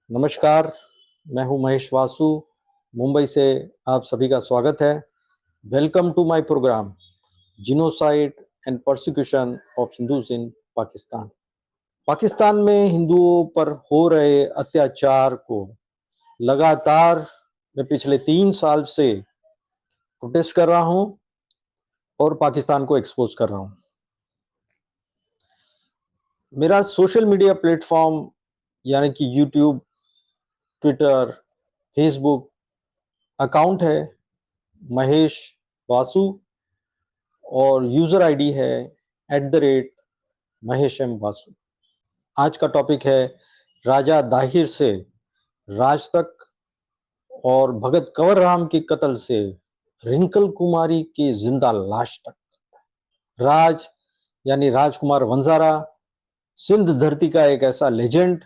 नमस्कार, मैं हूं महेश वासु, मुंबई से आप सभी का स्वागत है। Welcome to my programme genocide and persecution of Hindus in Pakistan. Pakistan में हिंदुओं पर हो रहे अत्याचार को लगातार मैं पिछले 3 साल से प्रोटेस्ट कर रहा हूं और पाकिस्तान को एक्सपोज कर रहा हूं। मेरा सोशल मीडिया प्लेटफॉर्म यानी कि यूट्यूब, ट्विटर, फेसबुक अकाउंट है महेश वासु और यूजर आईडी है @महेश एम वासु। आज का टॉपिक है राजा दाहिर से राज तक और भगत कंवर राम के कत्ल से रिंकल कुमारी की जिंदा लाश तक। राज यानी राजकुमार वंजारा सिंध धरती का एक ऐसा लेजेंड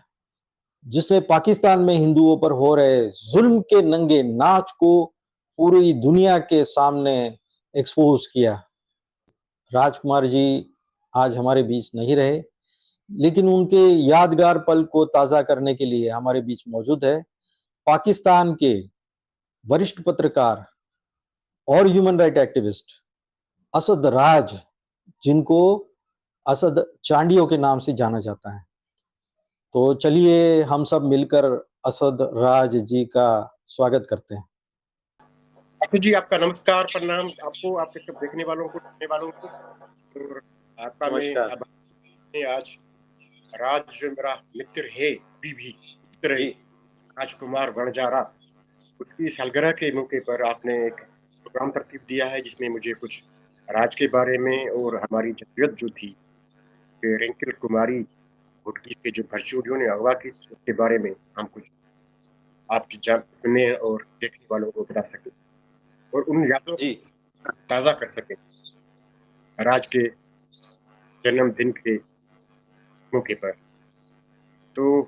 जिसने पाकिस्तान में हिंदुओं पर हो रहे जुल्म के नंगे नाच को पूरी दुनिया के सामने एक्सपोज किया। राजकुमार जी आज हमारे बीच नहीं रहे, लेकिन उनके यादगार पल को ताजा करने के लिए हमारे बीच मौजूद है पाकिस्तान के वरिष्ठ पत्रकार और ह्यूमन राइट एक्टिविस्ट असद राज, जिनको असद चांडियो के नाम से जाना जाता है। तो चलिए हम सब मिलकर असद राज जी का स्वागत करते हैं। आपको जी आपका नमस्कार, प्रणाम आपको, आपके सब देखने वालों को, सुनने वालों को। और आपका मैं आज राज जो मेरा मित्र है अभी भी मित्र है, राजकुमार वंजारा, उसकी सालगिरह के मौके पर आपने एक प्रोग्राम तरतीब दिया है जिसमें मुझे कुछ राज के बारे में और हमारी जद्दोजहद जो थी रिंकल कुमारी भुट्टी के जो भरचूरियों ने अगवा की उसके बारे में हम कुछ आपकी जान सुने और देखने वालों को बता सके और उन यादों को ताज़ा कर सके राज के जन्मदिन के मौके पर। तो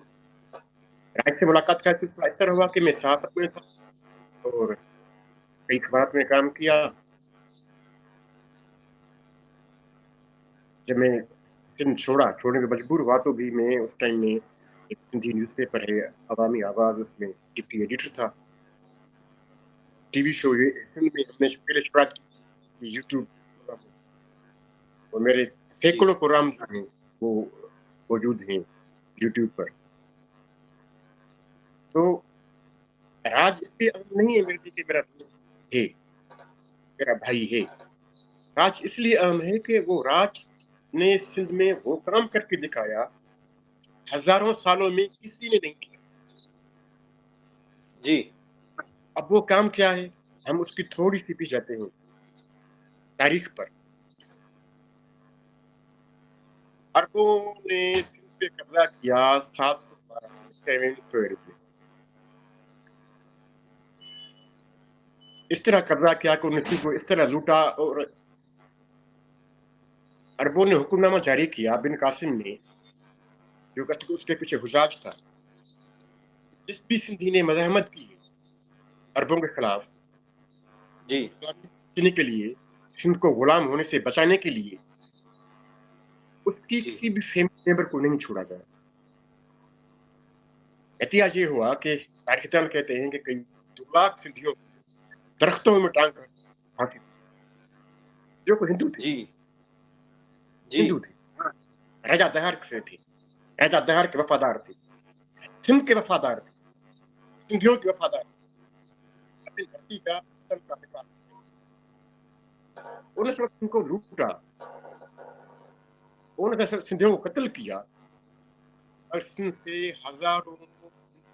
राज से मुलाकात का सिलसिला इस तरह हुआ कि मैं साथ में था और कई अखबार में काम किया। जब मैं सिंध छोड़ने में मजबूर हुआ तो भी मैं उस टाइम में एक सिंधी न्यूज़पेपर है अवामी आवाज़, उसमें डिप्टी एडिटर था। टीवी शो सिंध में अपने पहले शुरुआत की यूट्यूब और मेरे सैकड़ों प्रोग्राम जो हैं वो मौजूद हैं यूट्यूब पर। तो राज इसलिए अहम नहीं है मेरे लिए कि मेरा दोस्त है, मेरा भाई है। राज इसलिए अहम है कि वो राज ने सिंध में वो काम करके दिखाया हजारों सालों में किसी ने नहीं किया जी। अब वो काम क्या है, हम उसकी थोड़ी सी पीछे जाते हैं तारीख पर। अरबों ने सिंध पे कब्जा किया 712 में। इस तरह कब्जा किया कि उन्होंने सिंध को इस तरह लूटा और अरबों ने हुक्मनामा जारी किया बिन कासिम ने, जो उसके पीछे हुजाज था। जिस भी सिंधी ने मज़ाहमत की अरबों के खिलाफ जी के लिए, सिंध को गुलाम होने से बचाने के लिए, उसकी किसी भी फैमिली मेंबर को नहीं छोड़ा गया। एहतियात ये हुआ कि तारीखदान कहते हैं कि कई 2 लाख सिंधियों दरख्तों में टांग कर फांसी, जो को हिंदू थे। हिंदू थे, राजा दहार से थे, राजा दहार के वफादार थे, सिंध के वफादार थे, सिंधियों के वफादार थे, अपनी धरती का उन्होंने सब उनको लूटा, उन्होंने सिंधियों को कत्ल किया और सिंध से हजारों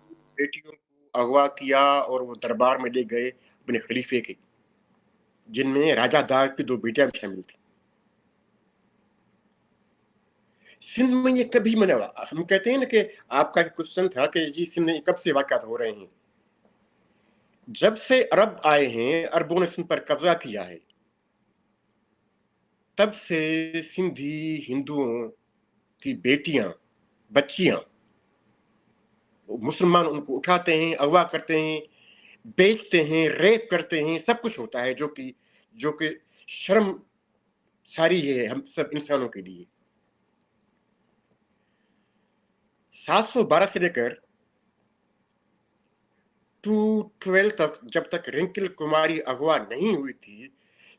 बेटियों को अगवा किया और वो दरबार में ले गए अपने खलीफे के, जिनमें राजा दार की 2 बेटियां शामिल थी। सिंध में ये कभी मना, हम कहते हैं ना कि आपका क्वेश्चन था कि जी सिंध में कब से वाक़यात हो रहे हैं। जब से अरब आए हैं, अरबों ने सिंध पर कब्जा किया है, तब से सिंधी हिंदुओं की बेटियां, बच्चियां, मुसलमान उनको उठाते हैं, अगवा करते हैं, बेचते हैं, रेप करते हैं, सब कुछ होता है जो कि शर्म सारी है हम सब इंसानों के लिए। 712 से लेकर 212 तक, जब तक रिंकल कुमारी अगवा नहीं हुई थी,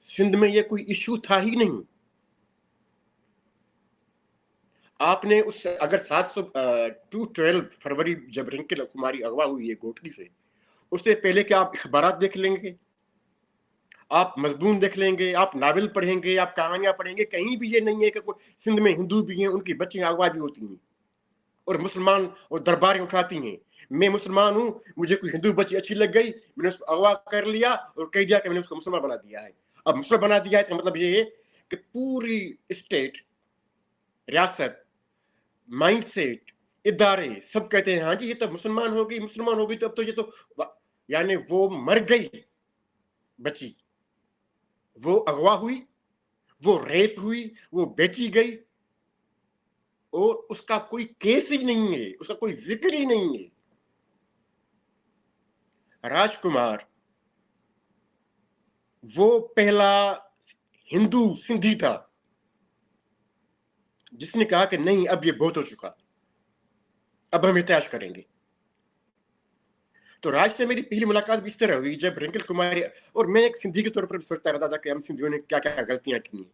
सिंध में ये कोई इश्यू था ही नहीं। आपने उस अगर 212 फरवरी जब रिंकल कुमारी अगवा हुई है गोटकी से, उससे पहले क्या आप अखबारात देख लेंगे, आप मजमून देख लेंगे, आप नावल पढ़ेंगे, आप कहानियां पढ़ेंगे, कहीं भी ये नहीं है कि कोई सिंध में हिंदू भी हैं, उनकी बच्चियां अगवा भी होती हैं और मुसलमान और दरबारें उठाती हैं। मैं मुसलमान हूं, मुझे कोई हिंदू बच्ची अच्छी लग गई, मैंने उसको अगवा कर लिया और कह दिया कि मैंने उसको मुसलमान बना दिया है। अब मुसलमान बना दिया है इसका मतलब ये है कि पूरी स्टेट, रियासत, माइंडसेट, इदारे सब कहते हैं हाँ जी ये तो मुसलमान हो गई, मुसलमान हो गई, तो अब तो ये तो, यानी वो मर गई बच्ची, वो अगवा हुई, वो रेप हुई, वो बेची गई और उसका कोई केस ही नहीं है, उसका कोई जिक्र ही नहीं है। राजकुमार वो पहला हिंदू सिंधी था जिसने कहा कि नहीं अब ये बहुत हो चुका, अब हम इतिहास करेंगे। तो राज से मेरी पहली मुलाकात भी इस तरह हुई जब रिंकल कुमारी, और मैं एक सिंधी के तौर पर सोचता रहता था कि हम सिंधियों ने क्या क्या गलतियां की हैं,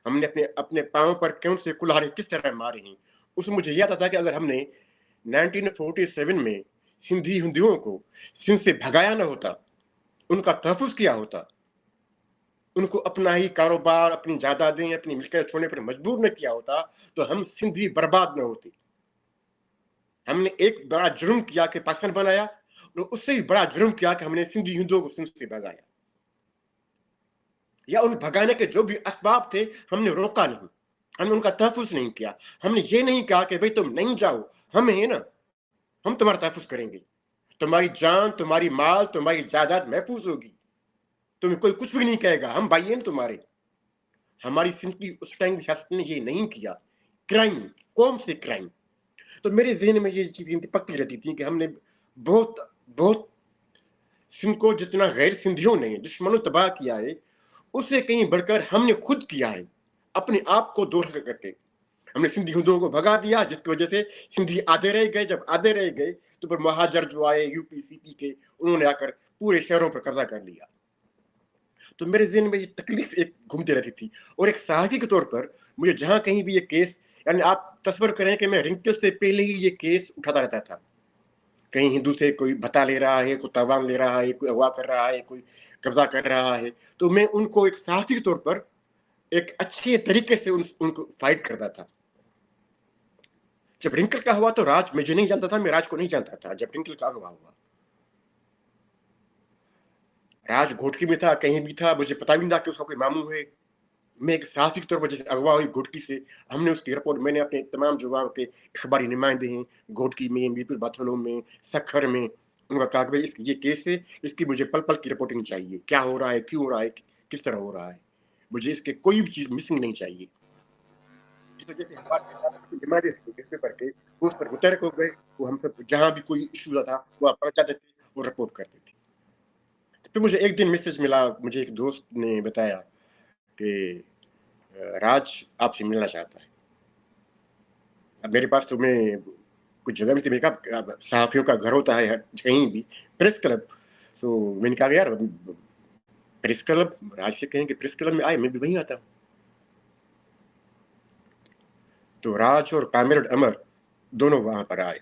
हमने अपने अपने पांव पर कौन से कुल्हाड़े किस तरह मारे हैं। उसमें मुझे याद आता कि अगर हमने 1947 में सिंधी हिंदुओं को सिंध से भगाया न होता, उनका तहफ़्फ़ुज़ किया होता, उनको अपना ही कारोबार, अपनी जायदादें, अपनी मिल्कियत छोड़ने पर मजबूर न किया होता, तो हम सिंधी बर्बाद न होते। हमने एक बड़ा जुर्म किया कि पाकिस्तान बनाया, और उससे भी बड़ा जुर्म किया कि हमने सिंधी हिंदुओं को सिंध से भगाया, या उन भगाने के जो भी असबाब थे हमने रोका नहीं, हमने उनका तहफ़्फ़ुज़ नहीं किया। हमने ये नहीं कहा कि भाई तुम नहीं जाओ, हम हैं ना, हम तुम्हारा तहफ़्फ़ुज़ करेंगे, तुम्हारी जान, तुम्हारी माल, तुम्हारी जायदाद महफूज होगी, तुम्हें कोई कुछ भी नहीं कहेगा, हम भाई हैं तुम्हारे। हमारी सिंध की उस टाइम सियासत ने ये नहीं किया। क्राइम, कौम से क्राइम। तो मेरे ज़हन में ये चीज़ें पक्की रहती थी कि हमने बहुत बहुत सिंध को जितना गैर सिंधियों ने दुश्मनों तबाह किया है, उससे कहीं बढ़कर हमने खुद किया है, अपने आप को दूर करके। हमने सिंधी हिंदुओं को भगा दिया, जिसकी वजह से सिंधी आधे रह गए। जब आधे रह गए तो फिर महाजर जो आए यूपी सीपी के, उन्होंने आकर पूरे शहरों पर कब्जा कर लिया। तो मेरे ज़हन में ये तकलीफ एक घूमती रहती थी, और एक सहाफ़ी के तौर पर मुझे जहाँ कहीं भी ये केस, यानी आप तस्वर करें कि मैं रिंकल से पहले ही ये केस उठाता रहता था। कहीं हिंदू से कोई भत्ता ले रहा है, कोई तावान ले रहा है, कोई अगवा कर रहा है, कोई कब्जा कर रहा है, तो मैं उनको एक सहाफ़ी के तौर पर एक अच्छे तरीके से उनको फाइट करता था। जब रिंकल का हुआ तो राज मुझे नहीं जानता था, मैं राज को नहीं जानता था। जब रिंकल का अगवा हुआ, राज घोटकी में था, कहीं भी था, मुझे पता भी नहीं था कि उसका कोई मामू है। मैं एक सहाफ़ी के तौर पर जैसे अगवा हुई घोटकी से, हमने उसकी रिपोर्ट, मैंने अपने तमाम जो वहाँ के अखबारी नुमाइंदे हैं, घोटकी में, मीरपुर बाथलों में, सखर में, उनका कहा कि भाई ये केस है, इसकी मुझे पल पल की रिपोर्टिंग चाहिए, क्या हो रहा है, क्यों हो रहा है, किस तरह हो रहा है, मुझे इसके कोई भी चीज़ मिसिंग नहीं चाहिए। इस वजह से हमारे नुमाइंदे थे इस पेपर के, वो उस पर मुतहरक हो गए। वो हम सब जहाँ भी कोई इशू था वो पहुँचाते थे, वो रिपोर्ट करते थे। फिर मुझे एक दिन मैसेज मिला, मुझे एक दोस्त ने बताया कि राज आपसे मिलना चाहता है। अब मेरे पास तो मैं कुछ जगह भी थी, मैंने कहा सहाफ़ियों का घर होता है कहीं भी, प्रेस क्लब। तो मैंने कहा यार प्रेस क्लब, राज से कहें कि प्रेस क्लब में आए, मैं भी वहीं आता हूँ। तो राज और कामिल अमर दोनों वहां पर आए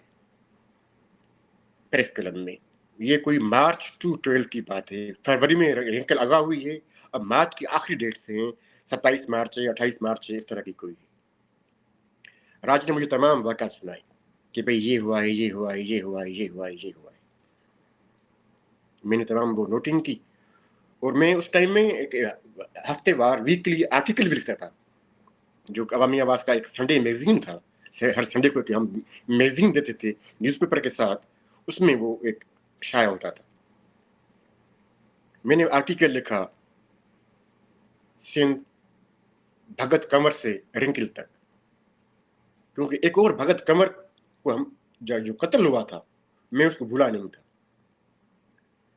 प्रेस क्लब में। ये कोई मार्च 2012 की बात है, फरवरी में रिंकल अगवा हुई है, अब मार्च की आखिरी डेट से हैं, 27 मार्च है, 28 मार्च है, इस तरह की कोई। राज ने मुझे तमाम वाक़यात सुनाए कि भाई ये हुआ है, ये हुआ है, ये हुआ है, ये हुआ है, ये हुआ है। मैंने तमाम वो नोटिंग की, और मैं उस टाइम में एक हफ्तेवार वीकली आर्टिकल भी लिखता था, जो अवामी आवाज़ का एक संडे मैगज़ीन था। हर संडे को हम मैगज़ीन देते थे न्यूज़पेपर के साथ, उसमें वो एक शाया होता था। मैंने आर्टिकल लिखा सिंध भगत कंवर से रिंकल तक, क्योंकि एक और भगत कंवर को हम जो कत्ल हुआ था, मैं उसको भूला नहीं था।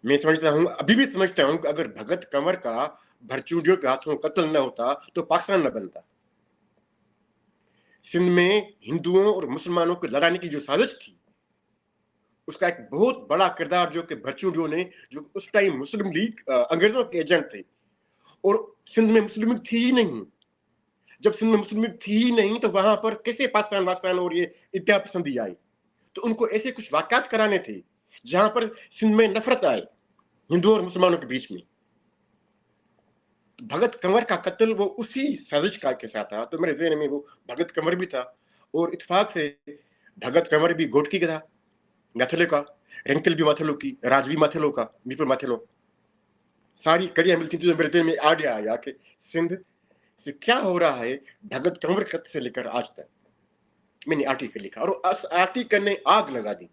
मैं समझता हूँ, अभी भी समझता हूँ कि अगर भगत कंवर का भरचूडियों के हाथों कत्ल न होता तो पाकिस्तान न बनता। सिंध में हिंदुओं और मुसलमानों को लड़ाने की जो साजिश थी, اس کا ایک بہت بڑا کردار جو کہ بھچوڈیوں نے, جو اس ٹائم مسلم لیگ انگریزوں کے ایجنٹ تھے, اور سندھ میں مسلم لیگ تھی ہی نہیں. جب سندھ میں مسلم لیگ تھی ہی نہیں تو وہاں پر کیسے پاکستان اور یہ انتہا پسندی آئی؟ تو ان کو ایسے کچھ واقعات کرانے تھے جہاں پر سندھ میں نفرت آئے ہندوؤں اور مسلمانوں کے بیچ میں. بھگت کنور کا قتل وہ اسی سازش کا کے ساتھ تھا. تو میرے ذہن میں وہ بھگت کنور بھی تھا, اور اتفاق سے بھگت کنور بھی گھوٹکی کا تھا, میتھلو کا, رنکل بھی میتھلو کی, راج بھی میتھلو کا, میپل میتھلو, ساری کڑیاں ملتی تھی. تو میرے ذہن میں آئیڈیا آیا کہ سندھ سے کیا ہو رہا ہے بھگت کنور قتل سے لے کر آج تک. میں نے آرٹیکل لکھا, اور اس آرٹیکل نے آگ لگا دی,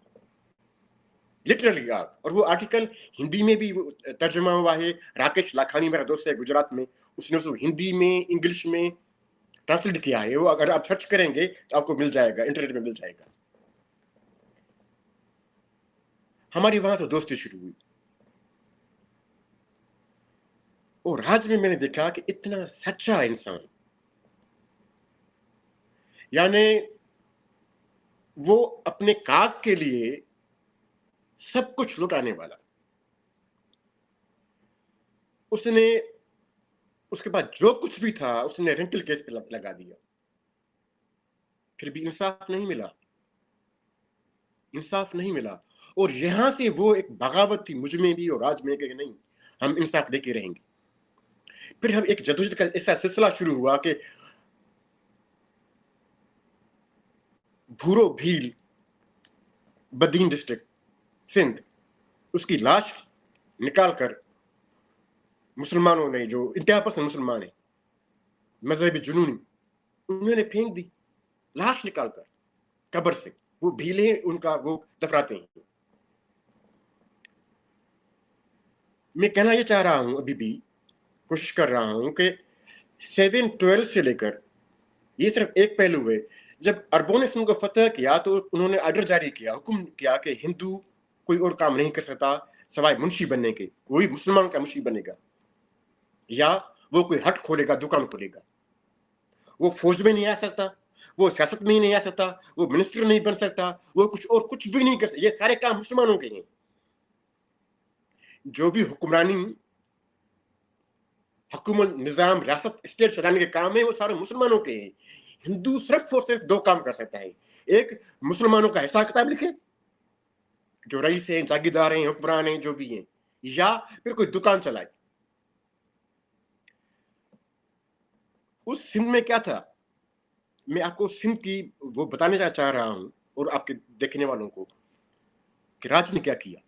لٹرلی آگ. اور وہ آرٹیکل ہندی میں بھی ترجمہ ہوا ہے. راکیش لاکھانی میرا دوست ہے گجرات میں, اس نے اس کو ہندی میں انگلش میں ٹرانسلیٹ کیا ہے. وہ اگر آپ سرچ کریں گے تو آپ کو مل جائے گا, انٹرنیٹ میں مل جائے گا. ہماری وہاں سے دوستی شروع ہوئی, اور راج میں نے دیکھا کہ اتنا سچا انسان, یعنی وہ اپنے کاز کے لیے سب کچھ لٹانے والا. اس نے اس کے بعد جو کچھ بھی تھا اس نے رینٹل کیس پہ لگا دیا, پھر بھی انصاف نہیں ملا, انصاف نہیں ملا. اور یہاں سے وہ ایک بغاوت تھی مجھ میں بھی اور راج میں کہ نہیں, ہم انصاف لے کے رہیں گے. پھر ہم ایک جدوجہد کا ایسا سلسلہ شروع ہوا کہ بھورو بھیل بدین ڈسٹرکٹ سندھ, اس کی لاش نکال کر مسلمانوں نے, جو انتہا پسند مسلمان ہیں, مذہبی جنونی, انہوں نے پھینک دی لاش نکال کر قبر سے. وہ بھیلیں ان کا وہ دفناتے ہیں. میں کہنا یہ چاہ رہا ہوں, ابھی بھی کوشش کر رہا ہوں کہ 712 سے لے کر یہ صرف ایک پہلو ہے. جب عربوں نے سندھ کو فتح کیا تو انہوں نے آرڈر جاری کیا, حکم کیا کہ ہندو کوئی اور کام نہیں کر سکتا سوائے منشی بننے کے. وہی مسلمان کا منشی بنے گا, یا وہ کوئی ہٹ کھولے گا, دکان کھولے گا. وہ فوج میں نہیں آ سکتا, وہ سیاست میں نہیں آ سکتا, وہ منسٹر نہیں بن سکتا, وہ کچھ بھی نہیں کر سکتا. یہ سارے کام مسلمانوں کے ہیں. جو بھی حکمرانی, حکومت, نظام, ریاست, اسٹیٹ چلانے کے کام ہیں وہ سارے مسلمانوں کے ہیں. ہندو صرف اور صرف دو کام کر سکتا ہے, ایک مسلمانوں کا حساب کتاب لکھے, جو رئیس ہیں, جاگیردار ہیں, حکمران ہیں, جو بھی ہیں, یا پھر کوئی دکان چلائے. اس سندھ میں کیا تھا, میں آپ کو سندھ کی وہ بتانے چاہ رہا ہوں, اور آپ کے دیکھنے والوں کو کہ راج نے کیا کیا.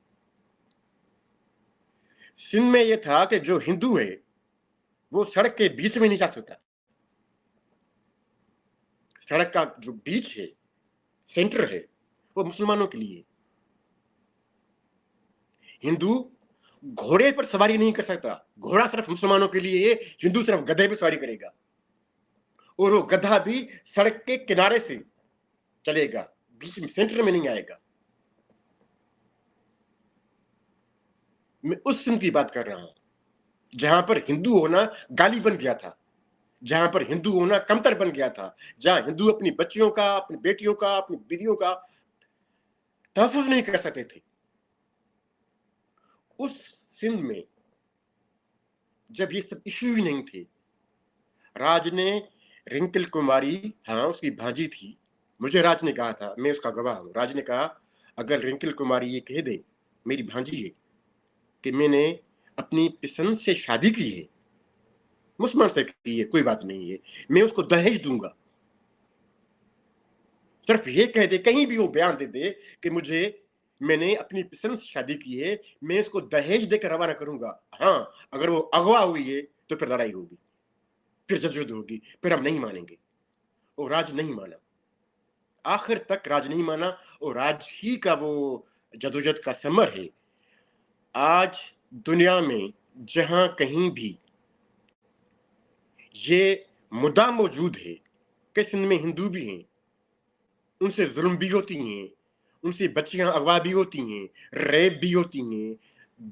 سندھ میں یہ تھا کہ جو ہندو ہے وہ سڑک کے بیچ میں نہیں جا سکتا. سڑک کا جو بیچ ہے, سینٹر ہے, وہ مسلمانوں کے لیے. ہندو گھوڑے پر سواری نہیں کر سکتا, گھوڑا صرف مسلمانوں کے لیے ہے. ہندو صرف گدھے پہ سواری کرے گا, اور وہ گدھا بھی سڑک کے کنارے سے چلے گا, بیچ میں سینٹر میں نہیں آئے گا. میں اس سندھ کی بات کر رہا ہوں جہاں پر ہندو ہونا گالی بن گیا تھا, جہاں پر ہندو ہونا کمتر بن گیا تھا, جہاں ہندو اپنی بچیوں کا, اپنی بیٹیوں کا, اپنی بیویوں کا تحفظ نہیں کر سکتے تھے. اس سندھ میں جب یہ سب ایشو ہی نہیں تھے, راج نے رنکل کماری, ہاں اس کی بھانجی تھی, مجھے راج نے کہا تھا, میں اس کا گواہ ہوں, راج نے کہا اگر رنکل کماری یہ کہہ دے میری بھانجی ہے کہ میں نے اپنی پسند سے شادی کی ہے, مسلمان سے کی ہے, کوئی بات نہیں ہے, میں اس کو دہیج دوں گا. صرف یہ کہہ دے, کہیں بھی وہ بیان دے دے کہ میں نے اپنی پسند سے شادی کی ہے, میں اس کو دہیج دے کر روانہ کروں گا. ہاں اگر وہ اغوا ہوئی ہے تو پھر لڑائی ہوگی, پھر جدوجہد ہوگی, پھر ہم نہیں مانیں گے. اور راج نہیں مانا, آخر تک راج نہیں مانا, اور راج ہی کا وہ جدوجہد کا ثمر ہے. آج دنیا میں جہاں کہیں بھی یہ مدعا موجود ہے کہ سندھ میں ہندو بھی ہیں, ان سے ظلم بھی ہوتی ہیں, ان سے بچیاں اغوا بھی ہوتی ہیں, ریپ بھی ہوتی ہیں,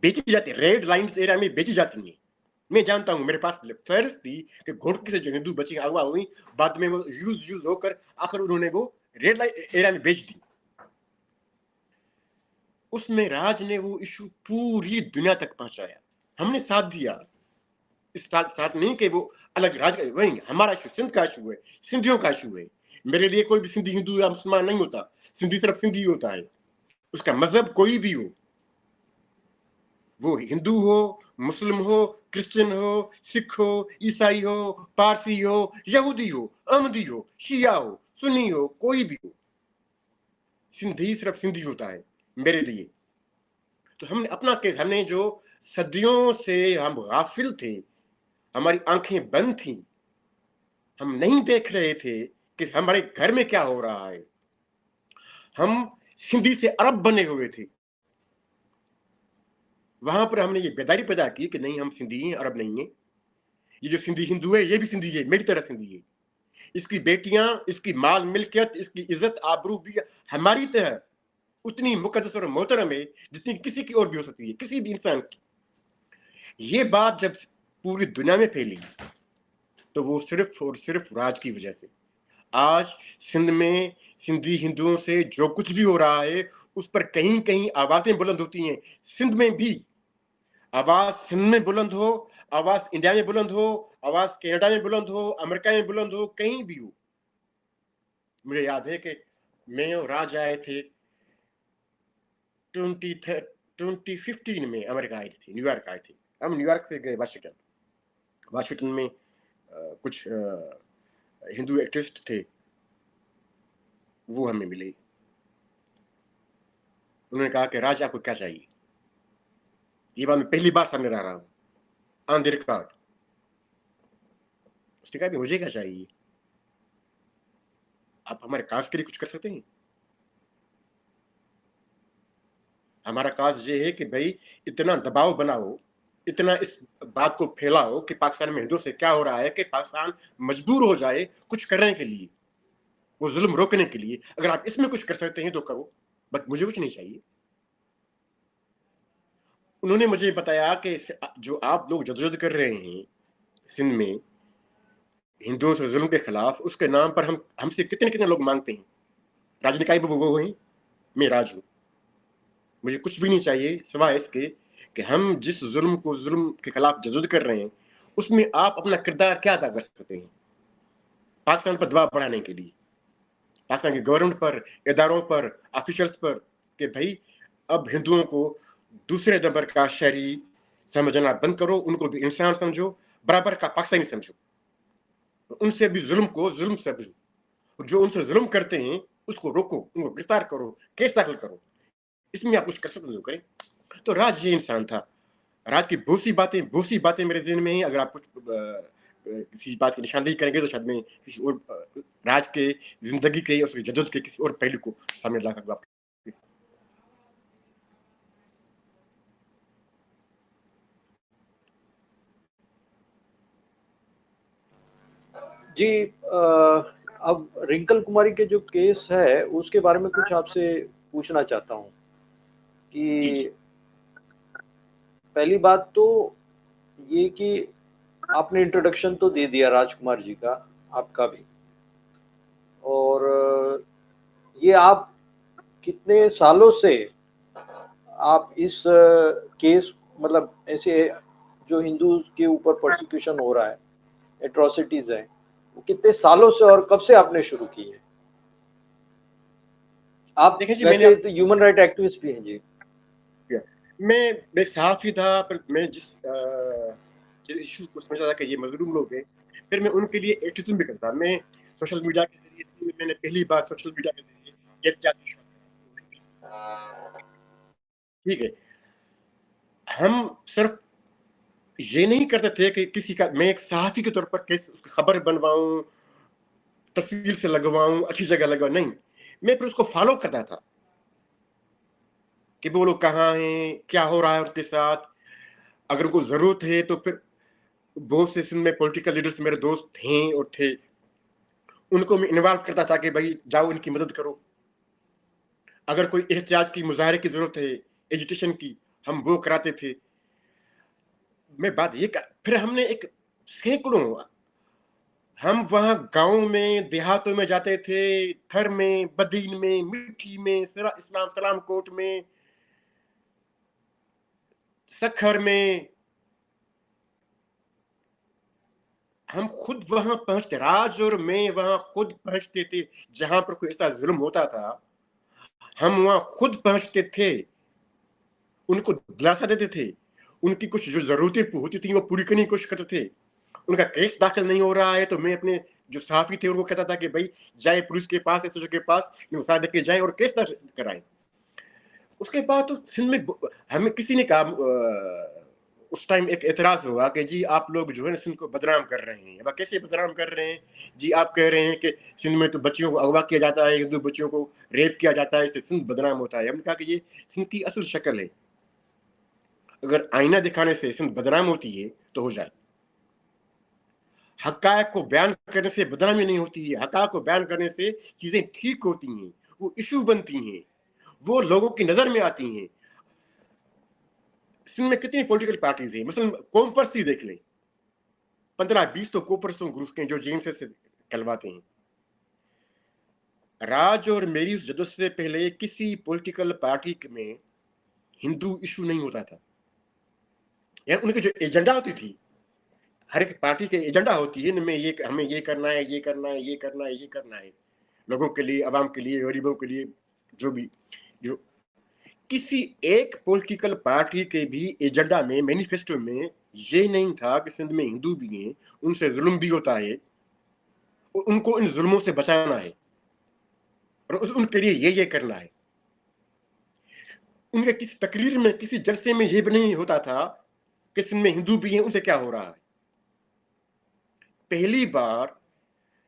بیچی جاتی, ریڈ لائنز ایریا میں بیچی جاتی ہیں. میں جانتا ہوں, میرے پاس فہرست تھی کہ گھوڑکی سے جو ہندو بچیاں اغوا ہوئی, بعد میں وہ یوز ہو کر آخر انہوں نے وہ ریڈ لائن ایریا میں بیچ دی. اس میں راج نے وہ ایشو پوری دنیا تک پہنچایا. ہم نے ساتھ دیا, اس ساتھ نہیں کہ وہ الگ راج کا, وہی ہمارا ایشو سندھ کا ایشو ہے, سندھیوں کا ایشو ہے. میرے لیے کوئی بھی سندھی ہندو یا مسلمان نہیں ہوتا, سندھی صرف سندھی ہوتا ہے, اس کا مذہب کوئی بھی ہو, وہ ہندو ہو, مسلم ہو, کرسچن ہو, سکھ ہو, عیسائی ہو, پارسی ہو, یہودی ہو, احمدی ہو, شیعہ ہو, سنی ہو, کوئی بھی ہو, سندھی صرف سندھی ہوتا ہے میرے لیے. تو ہم نے اپنا کیس, ہم نے جو صدیوں سے ہم غافل تھے, ہماری آنکھیں بند تھیں, ہم نہیں دیکھ رہے تھے کہ ہمارے گھر میں کیا ہو رہا ہے. ہم سندھی سے عرب بنے ہوئے تھے, وہاں پر ہم نے یہ بیداری پیدا کی کہ نہیں ہم سندھی ہیں, عرب نہیں ہیں. یہ جو سندھی ہندو ہے یہ بھی سندھی ہے, میری طرح سندھی ہے. اس کی بیٹیاں, اس کی مال ملکیت, اس کی عزت آبرو بھی ہماری طرح اتنی مقدس اور محترم ہے جتنی کسی کی اور بھی ہو سکتی ہے, کسی بھی انسان کی. یہ بات جب پوری دنیا میں پھیلی تو وہ صرف اور صرف راج کی وجہ سے. آج سندھ میں سندھی ہندوؤں سے جو کچھ بھی ہو رہا ہے اس پر کہیں کہیں آوازیں بلند ہوتی ہیں. سندھ میں بھی آواز سندھ میں بلند ہو, آواز انڈیا میں بلند ہو, آواز کینیڈا میں بلند ہو, امریکہ میں بلند ہو, کہیں بھی ہو. مجھے یاد ہے کہ میں اور راج آئے تھے 2015 میں, امریکہ آئے تھے, نیو یارک آئے تھے. ہم نیو یارک سے گئے واشنگٹن میں کچھ ہندو ایکٹیوسٹ تھے, وہ ہمیں ملے. انہوں نے کہا کہ راج آپ کو کیا چاہیے. یہ بات میں پہلی بار سامنے رہا ہوں آن دی ریکارڈ. اس نے کہا کہ مجھے کیا چاہیے, آپ ہمارے کاز کے لیے کچھ کر سکتے ہیں. ہمارا کاز یہ ہے کہ بھائی اتنا دباؤ بناؤ, اتنا اس بات کو پھیلاؤ کہ پاکستان میں ہندوؤں سے کیا ہو رہا ہے کہ پاکستان مجبور ہو جائے کچھ کرنے کے لیے, وہ ظلم روکنے کے لیے. اگر آپ اس میں کچھ کر سکتے ہیں تو کرو, بس مجھے کچھ نہیں چاہیے. انہوں نے مجھے بتایا کہ جو آپ لوگ جدوجہد کر رہے ہیں سندھ میں ہندوؤں سے ظلم کے خلاف, اس کے نام پر ہم سے کتنے لوگ مانگتے ہیں. راج نکائی وہ ہیں, میں راج ہوں. مجھے کچھ بھی نہیں چاہیے سوائے اس کے کہ ہم جس ظلم کے خلاف جدوجہد کر رہے ہیں اس میں آپ اپنا کردار کیا ادا کر سکتے ہیں پاکستان پر دباؤ بڑھانے کے لیے, پاکستان کی گورنمنٹ پر, اداروں پر, آفیشلز پر, کہ بھائی اب ہندوؤں کو دوسرے نمبر کا شہری سمجھنا بند کرو, ان کو بھی انسان سمجھو, برابر کا پاکستانی سمجھو, ان سے بھی ظلم کو ظلم سمجھو, جو ان سے ظلم کرتے ہیں اس کو روکو, ان کو گرفتار کرو, کیس داخل کرو. اس میں آپ کچھ کر سکتے ہو کریں. تو راج یہ انسان تھا. راج کی بہت سی باتیں میرے ذہن میں ہیں. اگر آپ کچھ کسی بات کی نشاندہی کریں گے تو شاید میں کسی اور راج کے زندگی کے اور جدت کے کسی اور پہلو کو سامنے لا سکتا. جی اب رنکل کماری کے جو کیس ہے اس کے بارے میں کچھ آپ سے پوچھنا چاہتا ہوں کہ پہلی بات تو یہ کہ آپ نے انٹروڈکشن تو دے دیا راج کمار جی کا, آپ کا بھی, اور یہ آپ کتنے سالوں سے آپ اس کیس, مطلب ایسے جو ہندو کے اوپر پرسیکیوشن ہو رہا ہے, ایٹراسٹیز ہیں, وہ کتنے سالوں سے اور کب سے آپ نے شروع کی ہے؟ آپ دیکھیں جی, ویسے تو ہیومن رائٹ ایکٹیوسٹ بھی ہیں. جی میں صحافی تھا, پر میں جس ایشو کو سمجھتا تھا کہ یہ مظلوم لوگ ہیں, پھر میں ان کے لیے ایکٹیویزم بھی کرتا. میں سوشل میڈیا کے ذریعے میں نے پہلی بار سوشل میڈیا کے ذریعے ٹھیک ہے, ہم صرف یہ نہیں کرتے تھے کہ کسی کا, میں ایک صحافی کے طور پر کیس اس کی خبر بنواؤں, تفصیل سے لگواؤں, اچھی جگہ لگواؤں, نہیں, میں پھر اس کو فالو کرتا تھا کہ وہ لوگ کہاں ہیں, کیا ہو رہا ہے ان کے ساتھ. اگر کوئی ضرورت ہے تو پھر بہت سے سندھ میں پولیٹیکل لیڈرز میرے دوست ہیں اور تھے, ان کو میں انوالو کرتا تھا کہ بھائی جاؤ ان کی مدد کرو. اگر کوئی احتجاج کی مظاہرے کی ضرورت ہے, ایجوٹیشن کی, ہم وہ کراتے تھے. میں بات یہ پھر ہم نے ایک سینکڑوں, ہم وہاں گاؤں میں دیہاتوں میں جاتے تھے, تھر میں, بدین میں, مٹھی میں, اسلام سلام کوٹ میں, सखर में हम खुद वहां पहुंचते, राज और मैं वहां खुद पहुंचते थे जहां पर कोई ऐसा जुल्म होता था, हम वहां खुद पहुंचते थे, उनको दिलासा देते थे, उनकी कुछ जो जरूरतें होती थी वो पूरी करने की कोशिश करते थे। उनका केस दाखिल नहीं हो रहा है तो मैं अपने जो सहाफी थे उनको कहता था कि भाई जाए पुलिस के पास, एसएचओ के पास, लेके जाए और केस दर्ज कराएं। उसके बाद तो सिंध में हमें किसी ने कहा, उस टाइम एक एतराज हुआ कि जी आप लोग जो है सिंध को बदनाम कर रहे हैं। अब कैसे बदनाम कर रहे हैं जी? आप कह रहे हैं कि सिंध में तो बच्चियों को अगवा किया जाता है, हिंदू बच्चियों को रेप किया जाता है, इससे सिंध बदनाम होता है। हमने कहा कि ये सिंध की असल शक्ल है, अगर आईना दिखाने से सिंध बदनाम होती है तो हो जाए। हकायक को बयान करने से बदनामी नहीं होती है, हकायक को बयान करने से चीजें ठीक होती हैं, वो इशू बनती हैं, वो लोगों की नजर में आती हैं। सिंध में कितनी पॉलिटिकल पार्टीज हैं, मसलन कॉमपर्स ही देख लें, 15-20 तो कोपर्सों ग्रुप के जो जेम्स से कहलवाते हैं। राज और मेरी उस जदोजहद से पहले किसी पॉलिटिकल पार्टी में हिंदू इशू नहीं होता था। यानी उनकी जो एजेंडा होती थी, हर एक पार्टी के एजेंडा होती है, में ये हमें ये करना है, ये करना है, ये करना है, ये करना है, लोगों के लिए, आवाम के लिए, गरीबों के लिए, जो भी। जो किसी एक पॉलिटिकल पार्टी के भी एजेंडा में, मैनिफेस्टो में ये नहीं था कि सिंध में हिंदू भी हैं, उनसे जुल्म भी होता है, उनको इन जुल्मों से बचाना है और उनके लिए ये करना है। उनके किसी तकरीर में, किसी जलसे में ये भी नहीं होता था कि सिंध में हिंदू भी हैं, उनसे क्या हो रहा है। पहली बार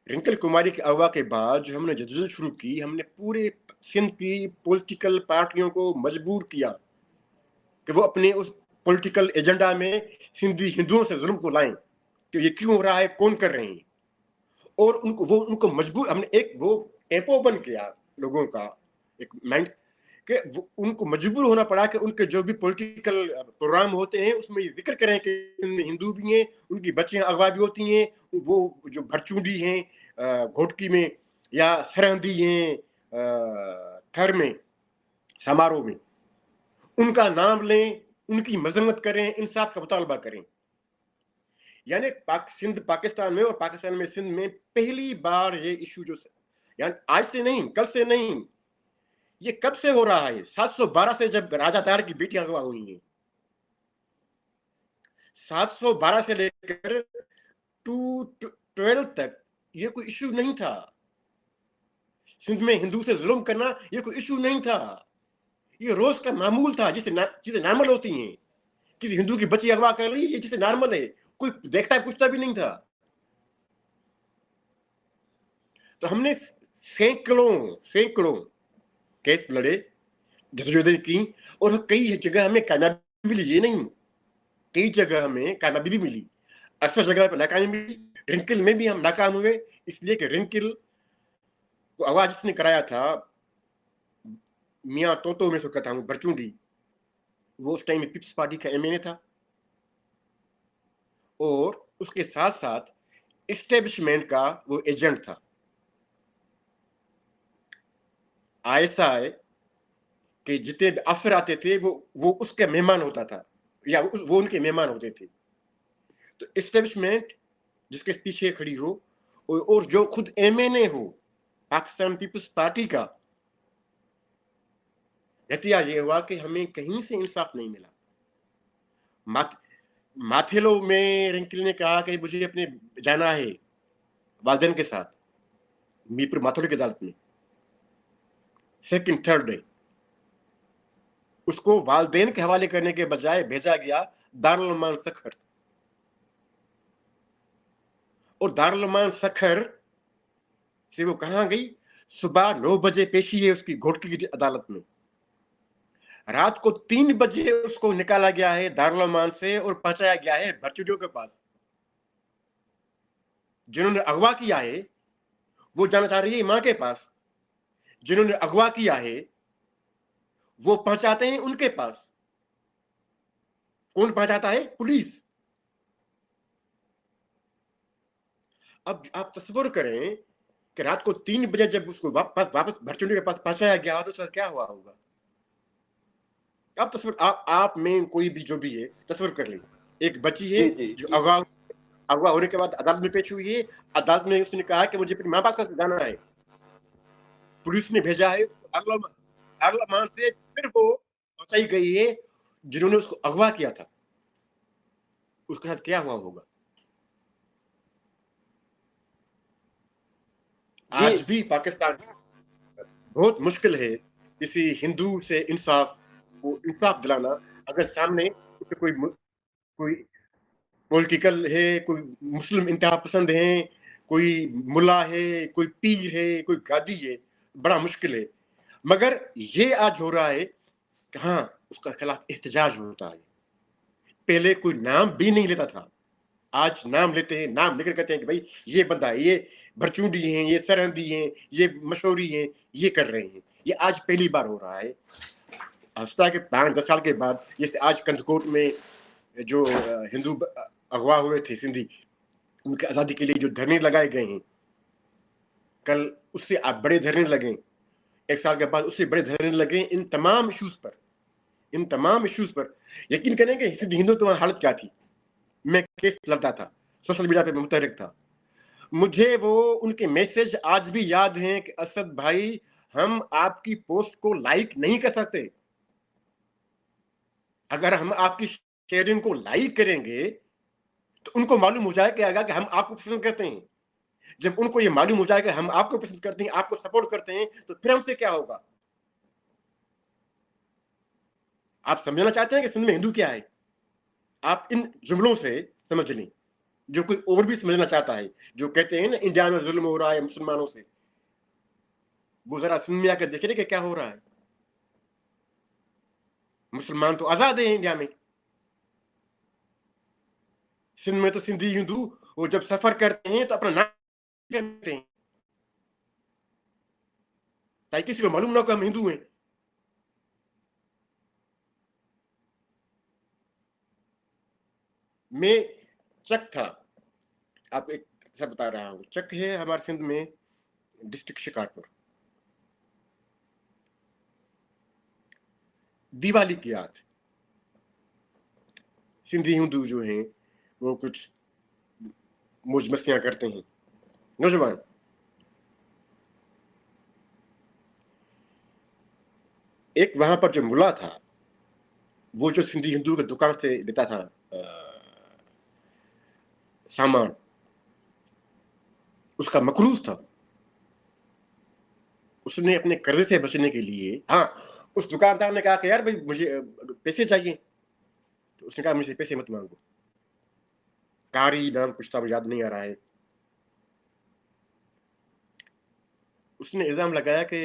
रिंकल कुमारी के अगवा के बाद जो हमने जदोजहद शुरू की, हमने पूरे सिंध की पॉलिटिकल पार्टियों को मजबूर किया कि वो अपने उस पॉलिटिकल एजेंडा में सिंधी हिंदुओं से जुल्म को लाएं कि ये क्यों हो रहा है, कौन कर रहे हैं, और उनको मजबूर, हमने एक वो टेम्पो बन किया लोगों का, एक माइंड कि उनको मजबूर होना पड़ा कि उनके जो भी पॉलिटिकल प्रोग्राम होते हैं उसमें ये जिक्र करें कि हिंदू भी हैं, उनकी बच्चियां अगवा भी होती हैं, वो जो भरचूंडी हैं घोटकी में, या सरहदी हैं थर में, समारोह में, उनका नाम लें, उनकी मजम्मत करें, इंसाफ का मुतालबा करें। यानी सिंध पाकिस्तान में और पाकिस्तान में सिंध में पहली बार ये इशू जो, यानी आज से नहीं, कल से नहीं, ये कब से हो रहा है? 712 से, जब राजा तार की बेटियां अगवा हुई हैं, 712 से लेकर 212 तक ये कोई इशू नहीं था। सिंध में हिंदू से जुल्म करना ये कोई इशू नहीं था, ये रोज का मामूल था, जिसे चीजें नॉर्मल होती हैं। किसी हिंदू की बच्ची अगवा कर ली, ये जिसे नॉर्मल है, कोई देखता पूछता भी नहीं था। तो हमने सैकड़ों केस लड़े, जदोजहदें की, और कई जगह हमें कामयाबी मिली, ये नहीं, कई जगह हमें कामयाबी भी मिली, अक्सर जगह पर नाकामी मिली। रिंकल में भी हम नाकाम हुए, इसलिए कि रिंकल को आवाज जिसने कराया था, मियाँ तोतो में से कहता हूँ, बरचूंडी, वो उस टाइम में पीपल्स पार्टी का एमएनए था, और उसके साथ साथ एस्टेब्लिशमेंट का वो एजेंट था। आईएसआई के जितने अफसर आते थे वो उसके मेहमान होता था, या वो उनके मेहमान होते थे। तो एस्टेब्लिशमेंट जिसके पीछे खड़ी हो, और जो खुद एमएनए हो पाकिस्तान पीपल्स पार्टी का, नतीजा ये हुआ कि हमें कहीं से इंसाफ नहीं मिला। माथेलो में रिंकल ने कहा कि मुझे अपने जाना है वालदेन के साथ मीरपुर माथेलो की अदालत में, सेकंड थर्ड डे उसको वालदेन के हवाले करने के बजाय भेजा गया दारुल उलूम सखर, और दारुल उलूम सखर से वो कहां गई? सुबह 9 बजे पेशी है उसकी घोटकी की अदालत में, रात को 3 बजे उसको निकाला गया है दारुल उलूम से और पहुंचाया गया है भरचूडियों के पास। जिन्होंने अगवा किया है वो जाना चाह रही है मां के पास, जिन्होंने अगवा किया है वो पहुंचाते हैं उनके पास। कौन पहुंचाता है? पुलिस। अब आप तस्वीर करें कि रात को 3 बजे जब उसको वापस भरचूडी के पास पहुंचाया गया तो सर क्या हुआ होगा? آپ تصور آپ میں کوئی بھی جو بھی ہے تصور کر لیں, ایک بچی ہے جو اغوا ہونے کے بعد عدالت میں پیش ہوئی ہے, عدالت میں اس نے کہا کہ مجھے اپنے ماں باپ کا جانا ہے, پولیس نے بھیجا ہے پارلیمان سے, پھر وہ پہنچائی گئی ہے جنہوں نے اس کو اغوا کیا تھا, اس کے ساتھ کیا ہوا ہوگا. آج بھی پاکستان بہت مشکل ہے کسی ہندو سے انصاف دلانا اگر سامنے کوئی پولیٹیکل ہے, کوئی مسلم انتہا پسند ہیں, کوئی ملا ہے, کوئی پیر ہے, کوئی گادی ہے, بڑا مشکل ہے. مگر یہ آج ہو رہا ہے کہ ہاں اس کا خلاف احتجاج ہوتا ہے. پہلے کوئی نام بھی نہیں لیتا تھا, آج نام لیتے ہیں, نام لے کر کہتے ہیں کہ بھائی یہ بندہ ہے, یہ بھرچونڈی ہیں, یہ سرحدی ہیں, یہ مشوری ہیں, یہ کر رہے ہیں. یہ آج پہلی بار ہو رہا ہے. ہفتہ کے 5-10 سال کے بعد, جیسے آج کنجکوٹ میں جو ہندو اغوا ہوئے تھے سندھی, ان کی آزادی کے لیے جو دھرنے لگائے گئے ہیں, کل اس سے آپ بڑے دھرنے لگیں, 1 سال کے بعد اس سے بڑے دھرنے لگیں ان تمام ایشوز پر. یقین کریں کہ سندھ ہندو تو حالت کیا تھی. میں کیس لڑتا تھا, سوشل میڈیا پہ متحرک تھا. مجھے وہ ان کے میسج آج بھی یاد ہیں کہ اسد بھائی ہم آپ کی پوسٹ کو لائک نہیں کر سکتے, اگر ہم آپ کی شیئرنگ کو لائک کریں گے تو ان کو معلوم ہو جائے کہ ہم آپ کو پسند کرتے ہیں. جب ان کو یہ معلوم ہو جائے کہ ہم آپ کو پسند کرتے ہیں, آپ کو سپورٹ کرتے ہیں, تو پھر ہم سے کیا ہوگا. آپ سمجھنا چاہتے ہیں کہ سندھ میں ہندو کیا ہے؟ آپ ان جملوں سے سمجھ لیں. جو کوئی اور بھی سمجھنا چاہتا ہے, جو کہتے ہیں نا انڈیا میں ظلم ہو رہا ہے مسلمانوں سے, وہ ذرا سندھ میں آ کر دیکھیں کہ کیا ہو رہا ہے. مسلمان تو آزاد ہیں انڈیا میں, سندھ میں تو سندھی ہندو وہ جب سفر کرتے ہیں تو اپنا نام کرتے ہیں تاکہ کسی کو معلوم نہ ہو کہ ہم ہندو ہیں. میں چک تھا, آپ ایک سب بتا رہا ہوں. چک ہے ہمارے سندھ میں ڈسٹرکٹ شکارپور. دیوالی کی یاد, سندھی ہندو جو ہیں وہ کچھ موج مستیاں کرتے ہیں. نوجوان ایک وہاں پر جو ملا تھا, وہ جو سندھی ہندو کے دکان سے لیتا تھا سامان, اس کا مقروض تھا. اس نے اپنے قرضے سے بچنے کے لیے, ہاں اس دکاندار نے کہا کہ یار بھائی مجھے پیسے چاہیے, تو اس نے کہا مجھے پیسے مت مانگو. کاری نام کچھ تھا, یاد نہیں آ رہا ہے. اس نے الزام لگایا کہ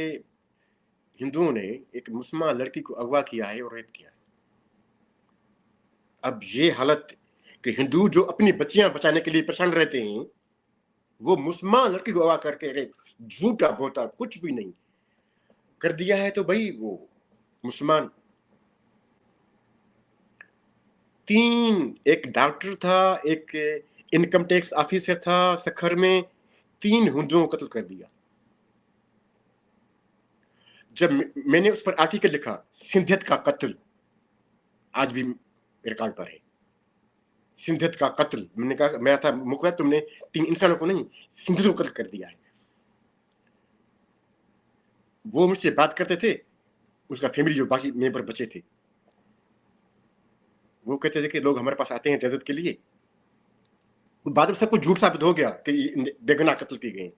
ہندوؤں نے ایک مسلمان لڑکی کو اغوا کیا ہے اور ریپ کیا ہے. اب یہ حالت کہ ہندو جو اپنی بچیاں بچانے کے لیے پریشان رہتے ہیں, وہ مسلمان لڑکی کو اغوا کر کے ریپ, جھوٹا بوتا کچھ بھی نہیں کر دیا ہے. تو بھائی وہ مسلمان 3, ایک ڈاکٹر تھا, ایک انکم ٹیکس آفیسر تھا سکھر میں, 3 ہندوؤں کو قتل کر دیا. جب میں نے اس پر آرٹیکل لکھا سندھیت کا قتل, آج بھی ریکارڈ پر ہے, سندھیت کا قتل, میں نے کہا میں تھا مقرر, تم نے 3 انسانوں کو نہیں سندھیت کو قتل کر دیا ہے. وہ مجھ سے بات کرتے تھے, اس کا فیملی جو باقی ممبر بچے تھے, وہ کہتے تھے کہ لوگ ہمارے پاس آتے ہیں اجازت کے لیے, بعد میں سب کچھ جھوٹ ثابت ہو گیا کہ بے گناہ قتل کی گئے,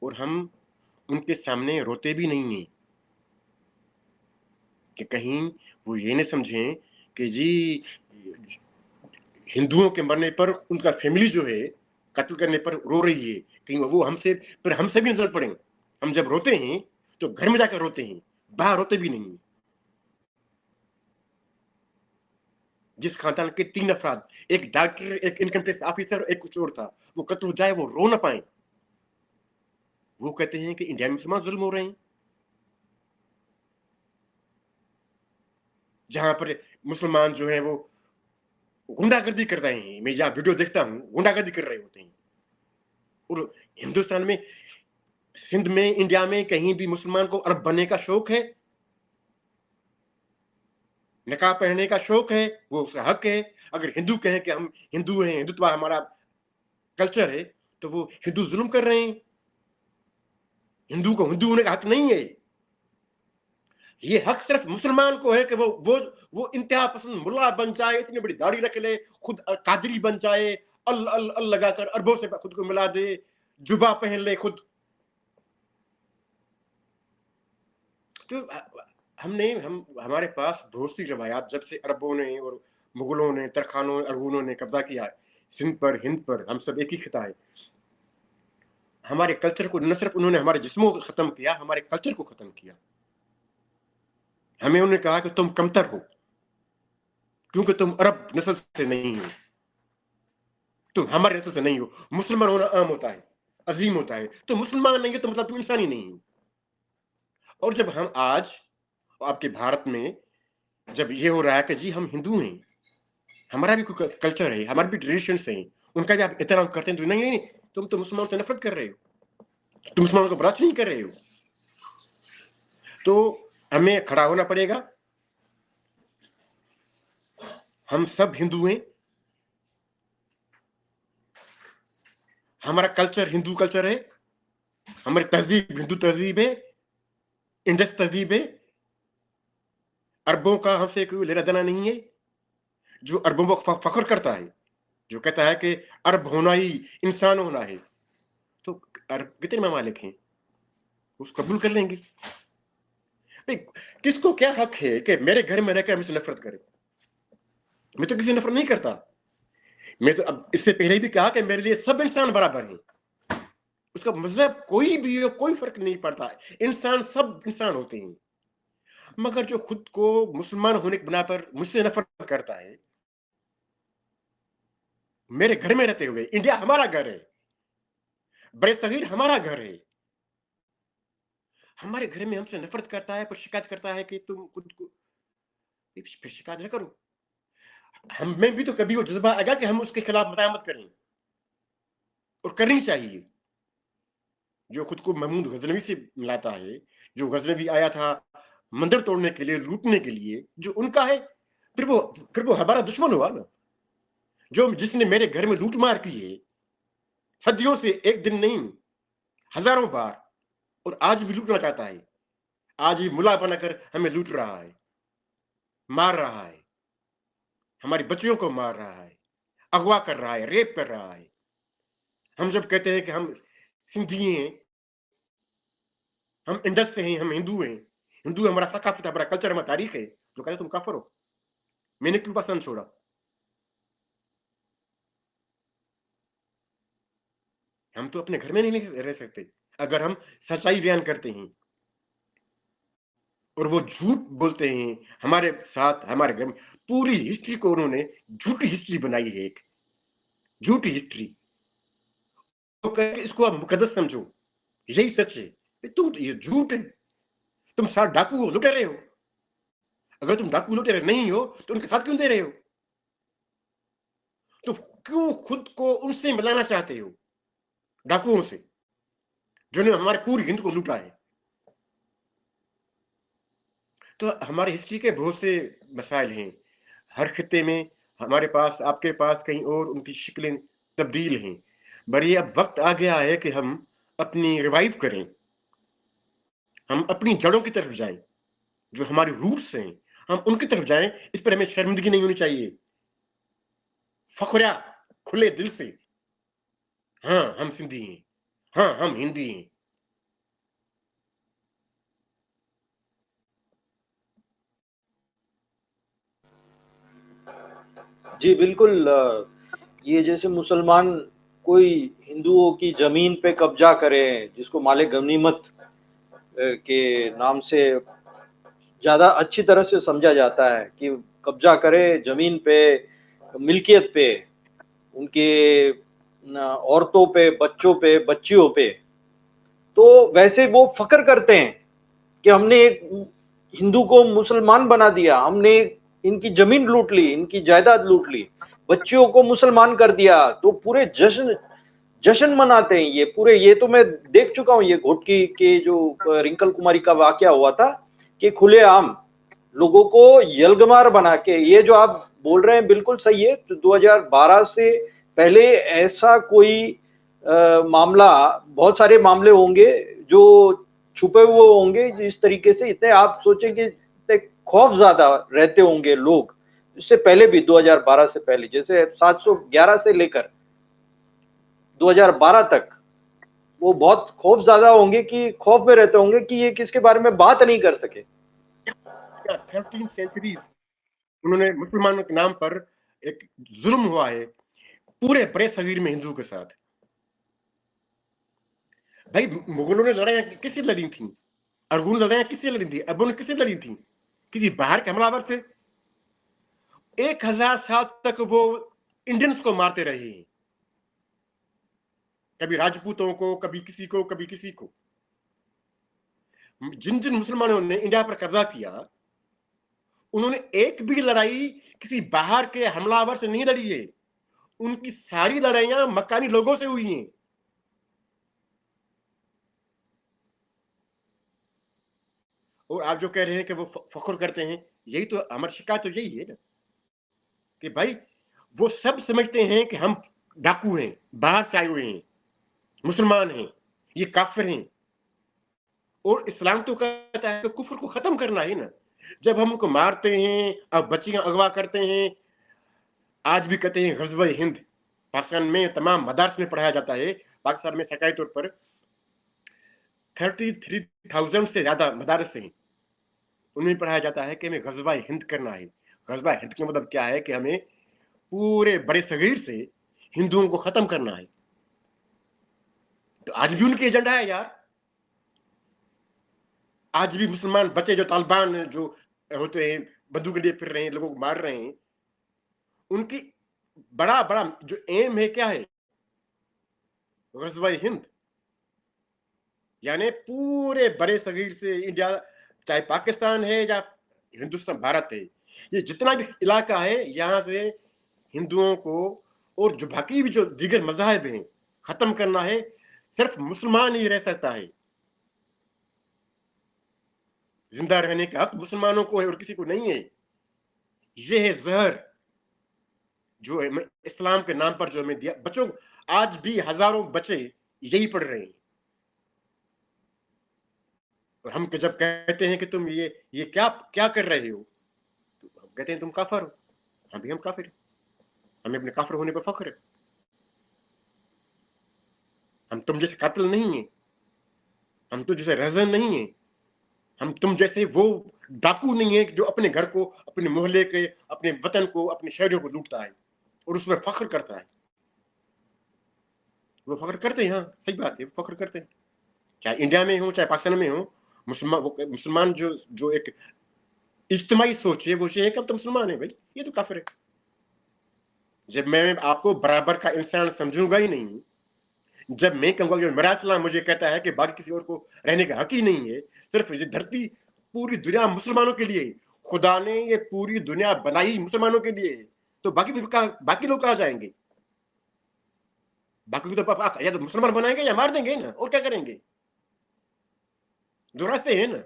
اور ہم ان کے سامنے روتے بھی نہیں ہیں کہ کہیں وہ یہ نہ سمجھیں کہ جی ہندوؤں کے مرنے پر ان کا فیملی جو ہے قتل کرنے پر رو رہی ہے, کہیں وہ ہم سے بھی نظر پڑیں. ہم جب روتے ہیں تو گھر میں جا کر روتے ہیں, باہر روتے بھی نہیں. جس خاندان کے 3 افراد, ایک ڈاکٹر, ایک انکم ٹیکس آفیسر, ایک کچھ اور تھا, وہ قتل ہو جائے وہ رو نہ پائیں. وہ کہتے ہیں کہ انڈیا میں مسلمان ظلم ہو رہے ہیں, جہاں پر مسلمان جو ہیں وہ گنڈا گردی کر رہے ہیں. میں یہاں ویڈیو دیکھتا ہوں, گنڈا گردی کر رہے ہوتے ہیں. اور ہندوستان میں, سندھ میں, انڈیا میں کہیں بھی مسلمان کو عرب بننے کا شوق ہے؟ नकाब पहनने का शौक है, वो उसका हक है। अगर हिंदू कहें कि हम हिंदू हैं, हिंदुत्व हमारा कल्चर है, तो वो हिंदू जुल्म कर रहे हैं। हिंदू को हिंदू होने का हक नहीं है। ये हक सिर्फ मुसलमान को है कि वो इंतहा पसंद मुल्ला बन जाए, इतनी बड़ी दाढ़ी रख ले, खुद कादरी बन जाए, अल अल अल लगाकर अरबों से खुद को मिला दे, जुबा पहन ले खुद। तो हमारे पास बहुत सी रवायात, जब से अरबों ने और मुगलों ने, तरखानों, अरगुनों ने कब्जा किया है सिंध पर, हिंद पर, हम सब एक ही खिता है। हमारे कल्चर को न सिर्फ उन्होंने हमारे जिस्मों को खत्म किया, हमारे कल्चर को खत्म किया। हमें उन्होंने कहा कि तुम कमतर हो क्योंकि तुम अरब नस्ल से नहीं हो, तुम हमारे नस्ल से नहीं हो। मुसलमान होना आम होता है, अजीम होता है। तो मुसलमान नहीं हो तो मतलब तुम इंसान ही नहीं हो। और जब हम आज आपके भारत में जब ये हो रहा है कि जी हम हिंदू हैं, हमारा भी कोई कल्चर है, हमारे भी ट्रेडिशंस हैं, उनका भी आप एहतराम करते हैं, तो नहीं नहीं तुम तो मुसलमानों से नफरत कर रहे हो, तुम मुसलमानों को बर्दाश्त नहीं कर रहे हो। तो हमें खड़ा होना पड़ेगा। हम सब हिंदू हैं, हमारा कल्चर हिंदू कल्चर है, हमारी तहजीब हिंदू तहजीब है, इंडस तहजीब है। अरबों का हमसे कोई लेना देना नहीं है। जो अरबों को फख्र करता है, जो कहता है कि अरब होना ही इंसान होना है, तो अरब कितने ममालिक हैं, उसको कबूल कर लेंगे। किसको क्या हक है कि मेरे घर में रहकर मुझसे नफरत करे? मैं तो किसी नफरत नहीं करता। मैं तो अब इससे पहले भी कहा कि मेरे लिए सब इंसान बराबर हैं। उसका मजहब कोई भी हो, कोई फर्क नहीं पड़ता, इंसान सब इंसान होते हैं। मगर जो खुद को मुसलमान होने के बिना पर मुझसे नफरत करता है, मेरे घर में रहते हुए, इंडिया हमारा घर है, बड़े सगीर हमारा घर है, हमारे घर में हमसे नफरत करता है, पर शिकायत करता है कि तुम खुद को, फिर शिकायत न करो। हम में भी तो कभी वो जज्बा आएगा कि हम उसके खिलाफ मज़ाहमत करें, और करनी चाहिए। जो खुद को महमूद गजनवी से मिलाता है, जो गजनवी आया था मंदिर तोड़ने के लिए, लूटने के लिए, जो उनका है, फिर वो हमारा दुश्मन हुआ ना। जो जिसने मेरे घर में लूट मार की है सदियों से, एक दिन नहीं हजारों बार, और आज भी लूटना चाहता है, आज भी मुला बनाकर हमें लूट रहा है, मार रहा है, हमारी बच्चियों को मार रहा है, अगवा कर रहा है, रेप कर रहा है। हम जब कहते हैं कि हम सिंधी हैं, हम इंडस से हैं, हम हिंदू हैं, हिंदू हमारा सकाफत, हमारा कल्चर, हमारा तारीख है, जो कहते तुम काफर हो, मैंने क्यों पसंद छोड़ा? हम तो अपने घर में नहीं रह सकते अगर हम सच्चाई बयान करते हैं और वो झूठ बोलते हैं हमारे साथ, हमारे घर में। पूरी हिस्ट्री को उन्होंने झूठी हिस्ट्री बनाई है, एक झूठी हिस्ट्री। तो कहते इसको आप मुकद्दस समझो, यही सच है। तुम तो ये झूठ है, तुम साथ डाकू हो, लुटेरे हो। अगर तुम डाकू लुटेरे नहीं हो तो उनके साथ क्यों दे रहे हो? तो क्यों खुद को उनसे मिलाना चाहते हो, डाकुओं से, जिन्होंने हमारे पूरी हिंद को लूटा है? तो हमारी हिस्ट्री के बहुत से मसाइल हैं, हर खित्ते में हमारे पास, आपके पास, कहीं और उनकी शक्लें तब्दील हैं। बड़ी अब वक्त आ गया है कि हम अपनी रिवाइव करें, हम अपनी जड़ों की तरफ जाएं, जो हमारी रूट्स हैं हम उनकी तरफ जाएं। इस पर हमें शर्मिंदगी नहीं होनी चाहिए, फखरा खुले दिल से, हाँ हम सिंधी हैं, हाँ हम हिंदी हैं। जी बिल्कुल। ये जैसे मुसलमान कोई हिंदुओं की जमीन पे कब्जा करे, जिसको माले गनीमत के नाम से ज्यादा अच्छी तरह से समझा जाता है कि कब्जा करे जमीन पे, मिल्कियत पे, उनके औरतों पे, बच्चों पे, बच्चियों पे, तो वैसे वो फक्र करते हैं कि हमने एक हिंदू को मुसलमान बना दिया, हमने इनकी जमीन लूट ली, इनकी जायदाद लूट ली, बच्चियों को मुसलमान कर दिया। तो पूरे जश्न जश्न मनाते हैं ये पूरे। ये तो मैं देख चुका हूँ, ये घोटकी के जो रिंकल कुमारी का वाकया हुआ था कि खुलेआम लोगों को यलगमार बना के, ये जो आप बोल रहे हैं बिल्कुल सही है। तो 2012 से पहले ऐसा कोई मामला, बहुत सारे मामले होंगे जो छुपे हुए होंगे जिस तरीके से, इतने आप सोचें कि इतने खौफ ज्यादा रहते होंगे लोग इससे पहले भी, 2012 से पहले, जैसे 711 से लेकर 2012 तक वो बहुत खौफ ज्यादा होंगे, कि खौफ में रहते होंगे कि ये किसके बारे में बात नहीं कर सके। 13 सेंचुरीज उन्होंने मुसलमानों के नाम पर एक जुल्म हुआ है पूरे बड़े सगीर में हिंदुओं के साथ। भाई मुगलों ने लड़ाइयां किससे लड़ी थी? अरगुन लड़ाइयां किससे लड़ी थी? अरबुन किससे लड़ी थी? किसी बाहर के हमलावर से। 1000 साल तक वो इंडियंस को मारते रहे हैं, कभी राजपूतों को, कभी किसी को, कभी किसी को। जिन जिन मुसलमानों ने इंडिया पर कब्जा किया, उन्होंने एक भी लड़ाई किसी बाहर के हमलावर से नहीं लड़ी है। उनकी सारी लड़ाइयां मकानी लोगों से हुई हैं। और आप जो कह रहे हैं कि वो फख्र करते हैं, यही तो हमारी शिकायत तो यही है ना, कि भाई वो सब समझते हैं कि हम डाकू हैं, बाहर से आए हुए हैं, मुसलमान हैं, ये काफिर हैं। और इस्लाम तो कहता है कि कुफ्र को खत्म करना है ना। जब हम उनको मारते हैं, अब बच्चियां अगवा करते हैं, आज भी कहते हैं ग़ज़वा हिंद पाकिस्तान में तमाम मदारस में पढ़ाया जाता है। पाकिस्तान में सरकारी तौर पर 33,000 से ज्यादा मदारस हैं, उनमें पढ़ाया जाता है कि हमें ग़ज़वा हिंद करना है। ग़ज़वा हिंद का मतलब क्या है? कि हमें पूरे बड़े सगीर से हिंदुओं को खत्म करना है। तो आज भी उनके एजेंडा है यार। आज भी मुसलमान बच्चे जो तालिबान जो होते हैं, बंदूक लिए फिर रहे हैं, लोगों को मार रहे हैं, उनकी बड़ा बड़ा जो एम है क्या है? ग़ज़वा हिंद, यानी पूरे बड़े सगीर से इंडिया, चाहे पाकिस्तान है या हिंदुस्तान भारत है, ये जितना भी इलाका है, यहाँ से हिंदुओं को और जो बाकी भी जो दीगर मज़ाहिब हैं खत्म करना है। सिर्फ मुसलमान ही रह सकता है। जिंदा रहने का हक मुसलमानों को है और किसी को नहीं है। ये है जहर जो है इस्लाम के नाम पर जो हमें दिया। बच्चों, आज भी हजारों बच्चे यही पढ़ रहे हैं। और हम जब कहते हैं कि तुम ये क्या क्या कर रहे हो, तो हम कहते हैं तुम काफिर हो। हम काफिर हैं, हमें अपने काफिर होने पर फख्र है। हम तुम जैसे कातिल नहीं है, हम तो जैसे रज़न नहीं है, हम तुम जैसे वो डाकू नहीं है जो अपने घर को, अपने मोहल्ले के, अपने वतन को, अपने शहरों को लूटता है और उस पर फख्र करता है। वो फख्र करते हैं, हाँ सही बात है, वो फख्र करते हैं। चाहे इंडिया में हो, चाहे पाकिस्तान में हो, मुसलमान जो जो एक इज्तिमाई सोच है, वो ये है कि अब तो मुसलमान है भाई, ये तो काफिर है। जब मैं आपको बराबर का इंसान समझूंगा ही नहीं, जब मैं कहूंगा कि मेरा इस्लाम मुझे कहता है कि बाकी किसी और को रहने का हक ही नहीं है, सिर्फ ये धरती पूरी दुनिया मुसलमानों के लिए, खुदा ने ये पूरी दुनिया बनाई मुसलमानों के लिए, तो बाकी लोग कहाँ जाएंगे? बाकी तो पापा या तो मुसलमान बनाएंगे या मार देंगे ना, और क्या करेंगे? दो रास्ते हैं ना,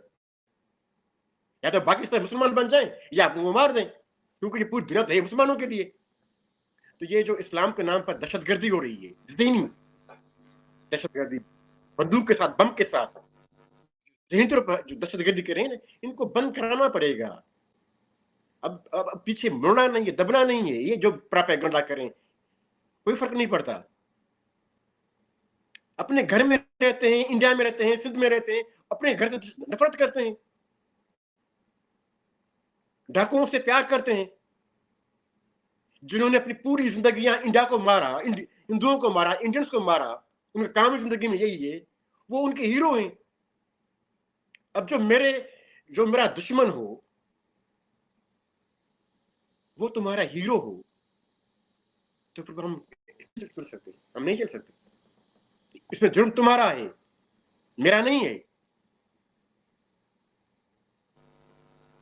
या तो बाकी सब मुसलमान बन जाएं या वो मार दें, क्योंकि ये पूरी दुनिया तो है मुसलमानों के लिए। तो ये जो इस्लाम के नाम पर दहशतगर्दी हो रही है, ज़हनी दहशतगर्दी, बंदूक के साथ, बम के साथ ज़हनी तौर पर जो दहशतगर्दी कर रहे हैं, इनको बंद कराना पड़ेगा। अब पीछे मुड़ना नहीं है, दबना नहीं है। ये जो प्रोपेगेंडा करें कोई फर्क नहीं पड़ता। अपने घर में रहते हैं, इंडिया में रहते हैं, सिंध में रहते हैं, अपने घर से नफरत करते हैं, डाकुओं से प्यार करते हैं, जिन्होंने अपनी पूरी जिंदगी यहाँ इंडिया को मारा, हिंदुओं को मारा, इंडियंस को मारा, उनका काम जिंदगी में यही है, वो उनके हीरो हैं। अब जो मेरा दुश्मन हो, वो तुम्हारा हीरो हो, तो फिर हम चल सकते, हम नहीं चल सकते। इसमें जुर्म तुम्हारा है, मेरा नहीं है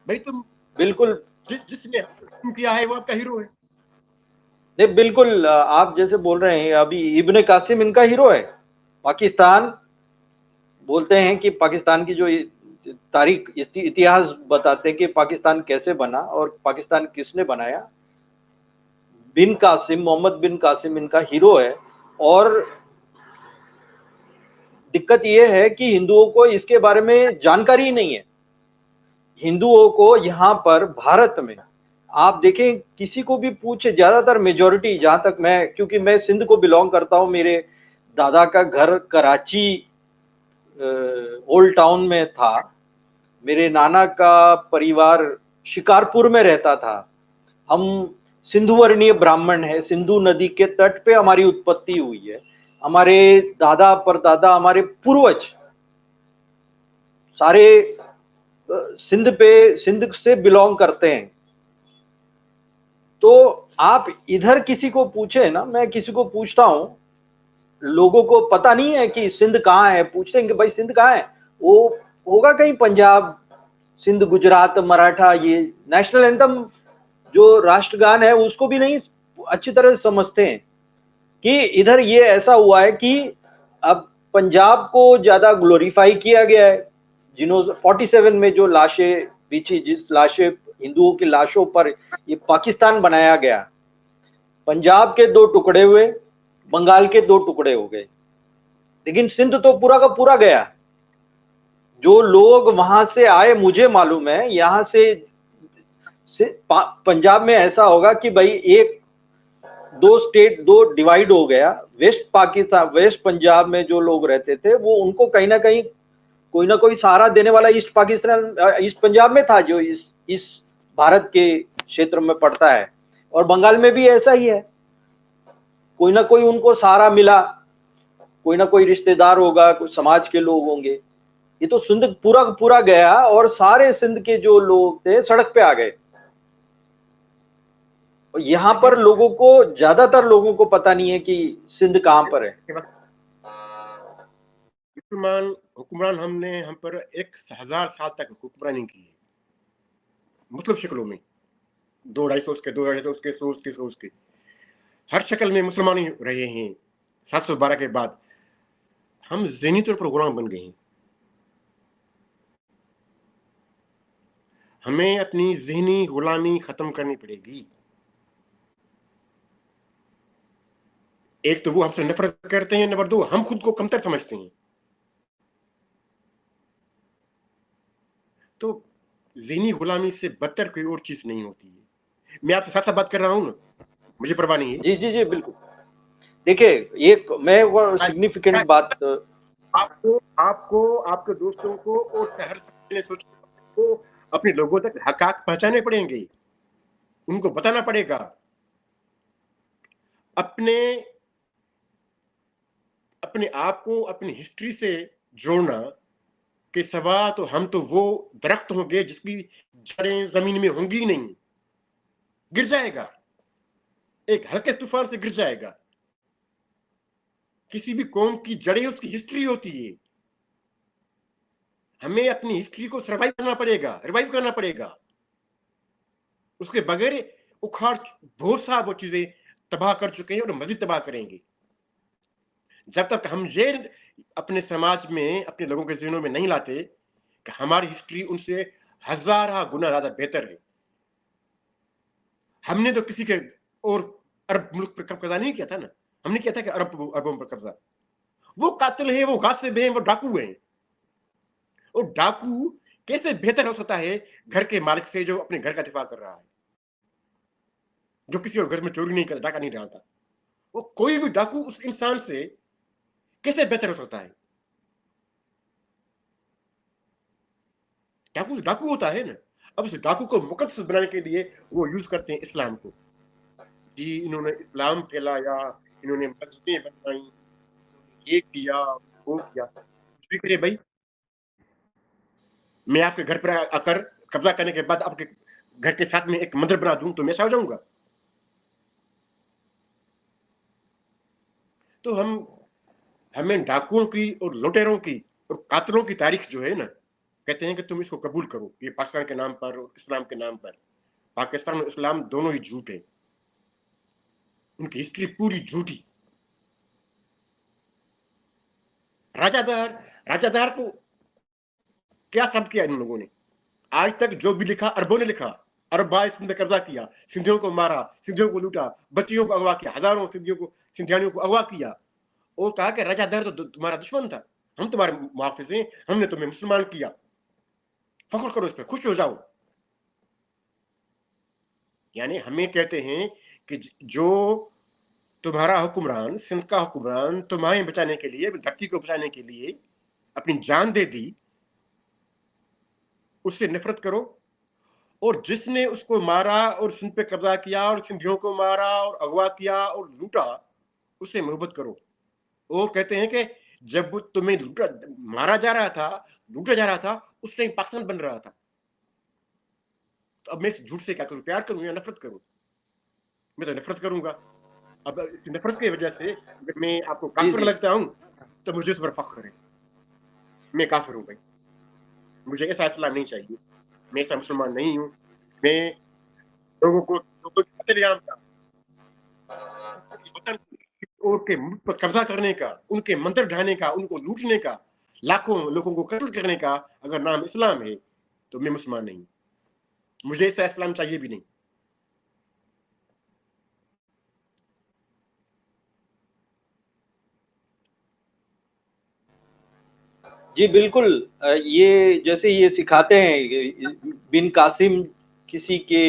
भाई। तुम बिल्कुल, जिसने किया है वो आपका हीरो है। नहीं बिल्कुल, आप जैसे बोल रहे हैं, अभी इब्ने कासिम इनका हीरो है। पाकिस्तान बोलते हैं कि पाकिस्तान की जो तारीख इतिहास बताते हैं कि पाकिस्तान कैसे बना और पाकिस्तान किसने बनाया। बिन कासिम, मोहम्मद बिन कासिम इनका हीरो है। और दिक्कत ये है कि हिंदुओं को इसके बारे में जानकारी ही नहीं है। हिंदुओं को यहाँ पर भारत में आप देखें, किसी को भी पूछे, ज्यादातर मेजोरिटी, जहां तक मैं, क्योंकि मैं सिंध को बिलोंग करता हूँ, मेरे दादा का घर कराची ओल्ड टाउन में था, मेरे नाना का परिवार शिकारपुर में रहता था। हम सिंधु वर्णीय ब्राह्मण है, सिंधु नदी के तट पे हमारी उत्पत्ति हुई है। हमारे दादा परदादा, हमारे पूर्वज सारे सिंध से बिलोंग करते हैं। तो आप इधर किसी को पूछे ना, मैं किसी को पूछता हूं, लोगों को पता नहीं है कि सिंध कहाँ है, पूछते हैं कि भाई सिंध कहाँ है, वो होगा कहीं पंजाब, सिंध, गुजरात, मराठा। ये नेशनल एंथम जो राष्ट्रगान है उसको भी नहीं अच्छी तरह से समझते हैं कि इधर ये ऐसा हुआ है कि अब पंजाब को ज्यादा ग्लोरीफाई किया गया है। जिन्हों 47 में जो लाशें बिछी, जिस लाशें, हिंदुओं की लाशों पर ये पाकिस्तान बनाया गया, पंजाब के 2 टुकड़े हुए, बंगाल के 2 टुकड़े हो गए, लेकिन सिंध तो पूरा का पूरा गया। जो लोग वहां से आए, मुझे मालूम है, यहाँ से पंजाब में ऐसा होगा कि भाई एक 2 स्टेट, 2 डिवाइड हो गया। वेस्ट पाकिस्तान, वेस्ट पंजाब में जो लोग रहते थे वो, उनको कहीं ना कोई सहारा देने वाला ईस्ट पाकिस्तान, ईस्ट पंजाब में था, जो इस भारत के क्षेत्र में पड़ता है। और बंगाल में भी ऐसा ही है, कोई ना कोई उनको सहारा मिला, कोई ना कोई रिश्तेदार होगा, कोई समाज के लोग होंगे। ये तो सिंध पूरा पूरा गया और सारे सिंध के जो लोग थे सड़क पे आ गए। और यहाँ पर लोगों को, ज्यादातर लोगों को पता नहीं है कि सिंध कहाँ पर है। मुसलमान हुक्मरान हमने हम पर 1000 साल तक हुक्मरानी की है, मुख्तलिफ शक्लों में, 200-250 के, 200-250 के, 100 के, हर शक्ल में मुसलमान ही रहे हैं। 712 के बाद हम ज़हनी तौर पर गुलाम बन गए हैं। हमें अपनी ज़हनी गुलामी खत्म करनी पड़ेगी। एक तो वो हमसे नफरत करते हैं, नंबर 2 हम खुद को कमतर समझते हैं। तो ज़हनी गुलामी से बदतर कोई और चीज नहीं होती है। मैं आपसे साथ साथ बात कर रहा हूँ ना, मुझे परवाह नहीं है। जी जी जी, बिल्कुल। देखिए, एक मैं वो सिग्निफिकेंट बात, आपको आपको आपके दोस्तों को और हर को अपने लोगों तक हकाक पहुंचाने पड़ेंगे, उनको बताना पड़ेगा। अपने अपने आप को अपनी हिस्ट्री से जोड़ना के सवा तो हम तो वो दरख्त होंगे जिसकी जड़ें जमीन में होंगी ही नहीं, गिर जाएगा, एक हल्के तूफान से गिर जाएगा। किसी भी कौम की जड़ें उसकी हिस्ट्री होती है। हमें अपनी हिस्ट्री को सर्वाइव करना पड़ेगा, रिवाइव करना पड़ेगा। उसके बगैर उखाड़ बहुत सा वो चीजें तबाह कर चुके हैं और मजीद तबाह करेंगे। जब तक हम ये अपने समाज में, अपने लोगों के ज़हनों में नहीं लाते कि हमारी हिस्ट्री उनसे 1000 गुना ज्यादा बेहतर है। हमने तो किसी के और अरब मुल्क पर कब्जा नहीं किया था ना, हमने किया था कि अरबों पर कब्जा। वो कातिल है, वो गासिब है, वो डाकू है। और डाकू कैसे बेहतर हो सकता है घर के मालिक से जो अपने घर का दिफा कर रहा है, जो किसी और घर में चोरी नहीं कर, डाका नहीं डालता। वो कोई भी डाकू उस इंसान से कैसे बेहतर हो सकता है? डाकू डाकू होता है ना। अब उस डाकू को मुकद्दस बनाने के लिए वो यूज करते हैं इस्लाम को। जी, इन्होंने इस्लाम फैलाया, इन्होंने मस्जिदें बनवाई, ये किया, वो किया। कुछ भी करे भाई, मैं आपके घर पर आकर कब्जा करने के बाद आपके घर के साथ में एक मंदिर बना दूं तो मैं ऐसा हो जाऊंगा? तो हमें डाकुओं की और लुटेरों की और कातलों की तारीख जो है ना, कहते हैं कि तुम इसको कबूल करो, ये पाकिस्तान के नाम पर और इस्लाम के नाम पर। पाकिस्तान और इस्लाम दोनों ही झूठ है, उनकी हिस्ट्री पूरी झूठी। राजादार राजादार को کیا ثابت کیا ان لوگوں نے؟ آج تک جو بھی لکھا عربوں نے لکھا، عرب اس میں قبضہ کیا، سندھیوں کو مارا، سندھیوں کو لوٹا، بچیوں کو اغوا کیا، ہزاروں سندھیانیوں کو اغوا کیا، اور کہا کہ راجہ دار تو تمہارا دشمن تھا، ہم تمہارے محافظ ہیں، ہم نے تمہیں مسلمان کیا، فخر کرو اس پہ، خوش ہو جاؤ. یعنی ہمیں کہتے ہیں کہ جو تمہارا حکمران، سندھ کا حکمران، تمہیں بچانے کے لیے، دھرتی کو بچانے کے لیے اپنی جان دے دی، اس سے نفرت کرو. اور جس نے اس کو مارا اور سندھ پہ قبضہ کیا اور سندھیوں کو مارا اور اغوا کیا اور لوٹا، اس سے محبت کرو. اور کہتے ہیں کہ جب تمہیں مارا جا رہا تھا، لوٹا جا رہا تھا، اس ٹائم پاکستان بن رہا تھا. تو اب میں اس جھوٹ سے کیا کروں؟ پیار کروں یا نفرت کروں؟ میں تو نفرت کروں گا. اب نفرت کی وجہ سے اگر میں آپ کو کافر لگتا ہوں تو مجھے اس پر فخر ہے. میں کافر ہوں بھائی، مجھے ایسا اسلام نہیں چاہیے، میں ایسا مسلمان نہیں ہوں. میں لوگوں کو قتل عام کا، ان کے ملک پر قبضہ کرنے کا، ان کے مندر ڈھانے کا، ان کو لوٹنے کا، لاکھوں لوگوں کو قتل کرنے کا اگر نام اسلام ہے تو میں مسلمان نہیں. مجھے ایسا اسلام چاہیے بھی نہیں. جی بالکل. یہ جیسے یہ سکھاتے ہیں بن قاسم کسی کے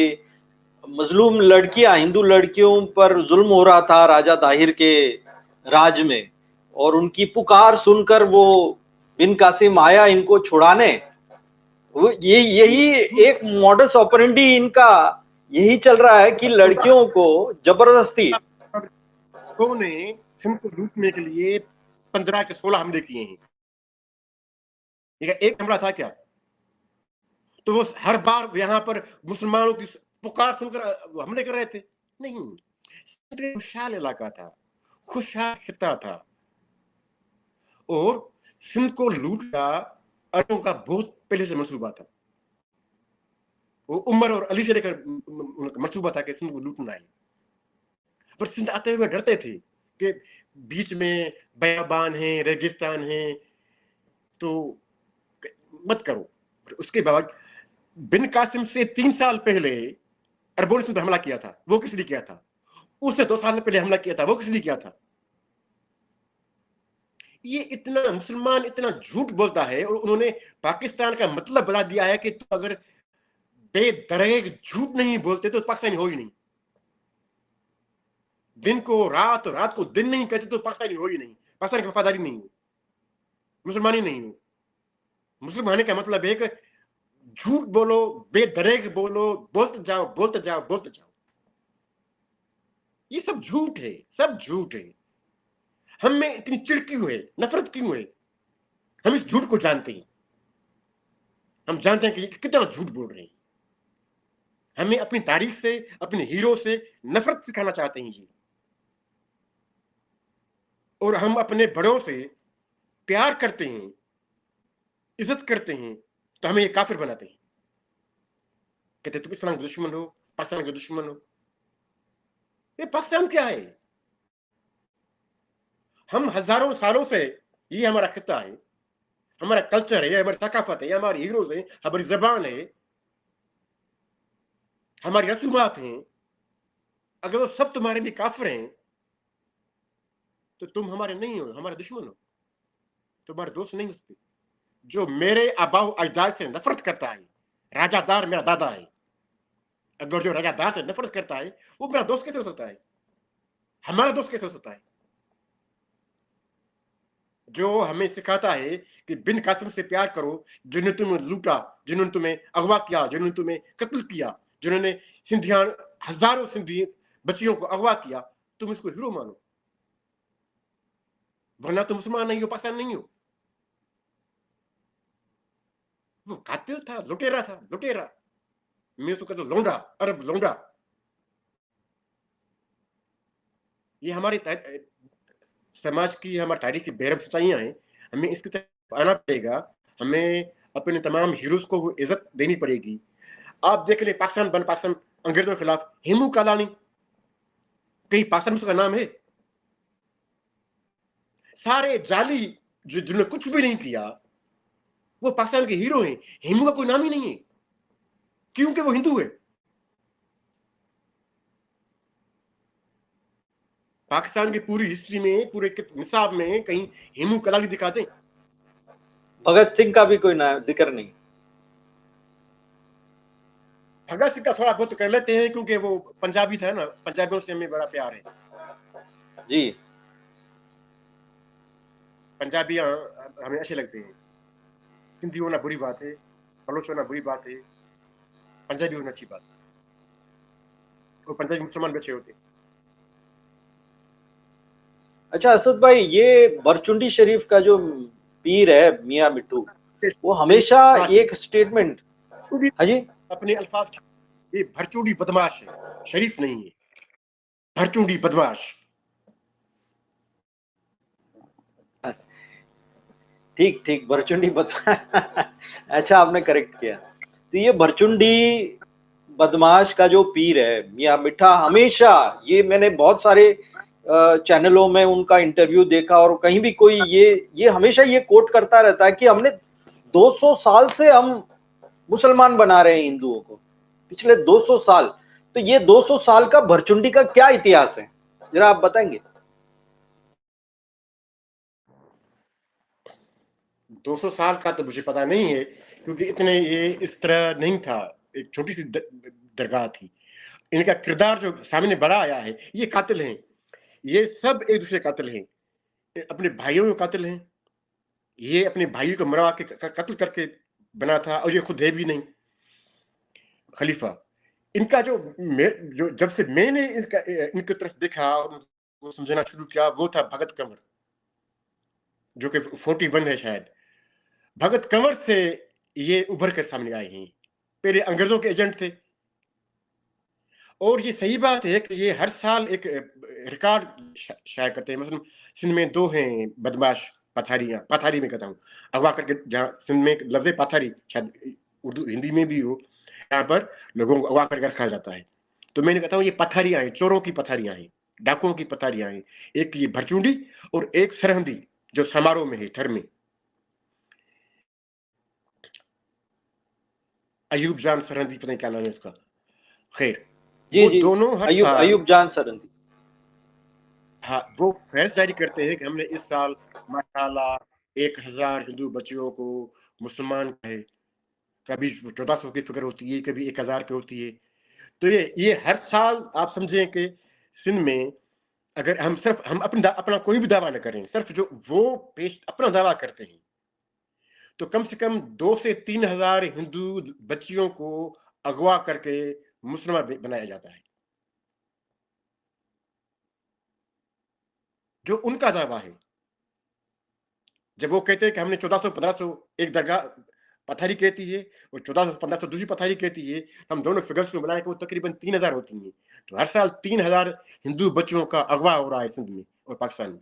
مظلوم لڑکیاں، ہندو لڑکیوں پر ظلم ہو رہا تھا راجہ طاہر کے راج میں، اور ان کی پکار سن کر وہ بن قاسم آیا ان کو چھڑانے. یہی ایک موڈس آپرینڈی ان کا یہی چل رہا ہے کہ لڑکیوں کو زبردستی. تو نے سندھ کو لوٹنے کے لیے 15 کے 16 حملے کیے ہیں. ایک حملہ تھا کیا؟ تو وہ ہر بار یہاں پر مسلمانوں کی پکار سن کر حملے کر رہے تھے؟ نہیں. خوشحال علاقہ تھا، خوشحال خطہ تھا، اور سندھ کو لوٹنا عربوں کا بہت پہلے سے منصوبہ تھا. وہ عمر اور علی سے لے کر منصوبہ تھا کہ سندھ کو لوٹنا ہے. پر سندھ آتے ہوئے ڈرتے تھے کہ بیچ میں بیابان ہیں، ریگستان ہیں، تو مت کرو. اس کے بعد بن قاسم سے 3 سال پہلے عربوں نے سندھ پر حملہ کیا تھا. وہ کس لیے کیا تھا؟ اس سے 2 سال پہلے حملہ کیا تھا. وہ کس لیے کیا تھا؟ یہ اتنا مسلمان اتنا جھوٹ بولتا ہے، اور انہوں نے پاکستان کا مطلب بنا دیا ہے کہ تو اگر بے دریغ جھوٹ نہیں بولتے تو پاکستانی ہو ہی نہیں. دن کو رات اور رات کو دن نہیں کہتے تو پاکستانی ہو ہی نہیں. پاکستان کی وفاداری نہیں ہو، مسلمانی نہیں ہو. مسلم ہونے کا مطلب ہے کہ جھوٹ بولو، بے دریغ بولو، بولتے جاؤ بولتے جاؤ بولتے جاؤ. یہ سب جھوٹ ہے، سب جھوٹ ہے. ہم میں اتنی چڑ کیوں ہے، نفرت کیوں ہے؟ ہم اس جھوٹ کو جانتے ہیں، ہم جانتے ہیں کہ یہ کتنا جھوٹ بول رہے ہیں. ہمیں اپنی تاریخ سے، اپنے ہیرو سے نفرت سکھانا چاہتے ہیں جی. اور ہم اپنے بڑوں سے پیار کرتے ہیں، عزت کرتے ہیں، تو ہمیں یہ کافر بناتے ہیں. کہتے تم اسلام کے دشمن ہو، پاکستان کے دشمن ہو. یہ پاکستان کیا ہے؟ ہم ہزاروں سالوں سے، یہ ہمارا خطہ ہے، ہمارا کلچر ہے، یہ ہماری ثقافت ہے، یہ ہمارے ہیروز ہیں، ہماری زبان ہے، ہماری رسومات ہیں. اگر وہ سب تمہارے لیے کافر ہیں تو تم ہمارے نہیں ہو، ہمارے دشمن ہو، تمہارے دوست نہیں ہو سکتے. جو میرے آبا و اجداد سے نفرت کرتا ہے، راجہ دار میرا دادا ہے، اگر جو راجہ دار سے نفرت کرتا ہے وہ میرا دوست کیسے ہو سکتا ہے؟ ہمارا دوست کیسے ہو سکتا ہے؟ جو ہمیں سکھاتا ہے کہ بن قاسم سے پیار کرو، جنہوں نے تمہیں لوٹا، جنہوں نے تمہیں اغوا کیا، جنہوں نے تمہیں قتل کیا، جنہوں نے سندھیان ہزاروں سندھی بچیوں کو اغوا کیا، تم اس کو ہیرو مانو، ورنہ تم مسلمان نہیں ہو، پاکستان نہیں ہو. وہ قاتل تھا، لٹیرا تھا، لٹیرا. میں اس کو کہتا ہوں لونڈا، عرب لونڈا. یہ ہماری سماج کی، ہماری تاریخ کی بےرحم سچائیاں ہیں. ہمیں اس کی طرف آنا پڑے گا. ہمیں اپنے تمام ہیروز کو وہ عزت دینی پڑے گی. آپ دیکھ لیں پاکستان انگریزوں کے خلاف ہیمو کالانی، کہیں پاکستان میں اس کا نام ہے؟ سارے جعلی جنہوں نے کچھ بھی نہیں کیا وہ پاکستان کے ہیرو ہیں. ہیمو کا کوئی نام ہی نہیں ہے کیونکہ وہ ہندو ہے. پاکستان کی پوری ہسٹری میں, پورے نصاب میں کہیں ہیمو کلالی دکھا دیں. بھگت سنگھ کا بھی کوئی ذکر نہیں. بھگت سنگھ کا تھوڑا بہت کر لیتے ہیں کیونکہ وہ پنجابی تھا نا, پنجابیوں سے ہمیں بڑا پیار ہے. جی, پنجابیاں ہمیں اچھے لگتے ہیں. ہندی ہونا بری بات ہے, بلوچ ہونا بری بات ہے, پنجابی ہونا اچھی بات ہے. وہ پنجابی مسلمان بھی اچھے ہوتے ہیں. اچھا اسد بھائی, یہ برچنڈی شریف کا جو پیر ہے میاں مٹھو, وہ ہمیشہ ایک سٹیٹمنٹ, ہاں جی, اپنے الفاظ, یہ بھرچوڑی بدماش ہے, شریف نہیں ہے, بھرچوڑی بدماش. ٹھیک ٹھیک, برچنڈی اچھا آپ نے کریکٹ کیا. تو یہ برچنڈی بدماش کا جو پیر ہے میاں مٹھا, ہمیشہ یہ میں نے بہت سارے چینلوں میں ان کا انٹرویو دیکھا, اور کہیں بھی کوئی یہ ہمیشہ یہ کوٹ کرتا رہتا ہے کہ ہم نے 200 سال سے ہم مسلمان بنا رہے ہیں ہندوؤں کو, پچھلے 200 سال. تو یہ 200 سال کا بھرچنڈی کا کیا اتہاس ہے, ذرا آپ بتائیں گے؟ 200 سال کا تو مجھے پتا نہیں ہے, کیونکہ اتنے یہ اس طرح نہیں تھا, ایک چھوٹی سی درگاہ تھی. ان کا کردار جو سامنے بڑا آیا ہے, یہ قاتل ہیں, یہ سب ایک دوسرے قاتل ہیں, اپنے بھائیوں کے قاتل ہیں. یہ اپنے بھائیوں کو مروا کے قتل کر کے بنا تھا, اور یہ خود ہے بھی نہیں خلیفہ. ان کا جو جب سے میں نے ان کی طرف دیکھا اور وہ سمجھنا شروع کیا, وہ تھا بھگت کنور, جو کہ 41 ہے شاید. بھگت کنور سے یہ ابھر کر سامنے آئے ہیں. پہلے انگریزوں کے ایجنٹ تھے, اور یہ صحیح بات ہے کہ یہ ہر سال ایک ریکارڈ شائع کرتے ہیں. مثلا سندھ میں 2 ہیں بدماش پتھاری میں کہتا ہوں, اغوا کر کے, جہاں سندھ میں لفظ پتھاری شاید اردو ہندی میں بھی ہو, یہاں پر لوگوں کو اغوا کر کے رکھا جاتا ہے. تو میں نے کہتا ہوں یہ پتھاریاں ہیں, چوروں کی پتھاریاں ہیں, ڈاکوؤں کی پتھاریاں ہیں. ایک یہ بھرچونڈی اور ایک سرہندی جو سمارو میں ہے, تھر میں, ایوب جان سرہندی, پتہ نہیں کیا نام ہے اس کا. خیر, جی وہ جی, دونوں ہر سال, ایوب جان سرہندی. ہاں, وہ فیض جاری کرتے ہیں کہ ہم نے اس سال ماشاءاللہ 1000 ہندو بچیوں کو مسلمان کہے. کبھی 1400 کی فکر ہوتی ہے, کبھی 1000 کی ہوتی ہے. تو یہ ہر سال آپ سمجھیں کہ سندھ میں اگر ہم اپنا کوئی بھی دعویٰ نہ کریں, صرف جو وہ اپنا دعویٰ کرتے ہیں, تو کم سے کم 2 سے 3 ہزار ہندو بچیوں کو اغوا کر کے مسلمہ بنایا جاتا ہے, جو ان کا دعویٰ ہے. جب وہ کہتے ہیں کہ ہم نے 1400-1500 ایک درگاہ پتھری کہتی ہے, اور 1400-1500 دوسری پتھری کہتی ہے, ہم دونوں فگرز کو ملائیں کہ وہ تقریباً 3000 ہوتی ہیں. تو ہر سال 3000 ہندو بچوں کا اغوا ہو رہا ہے سندھ میں اور پاکستان میں.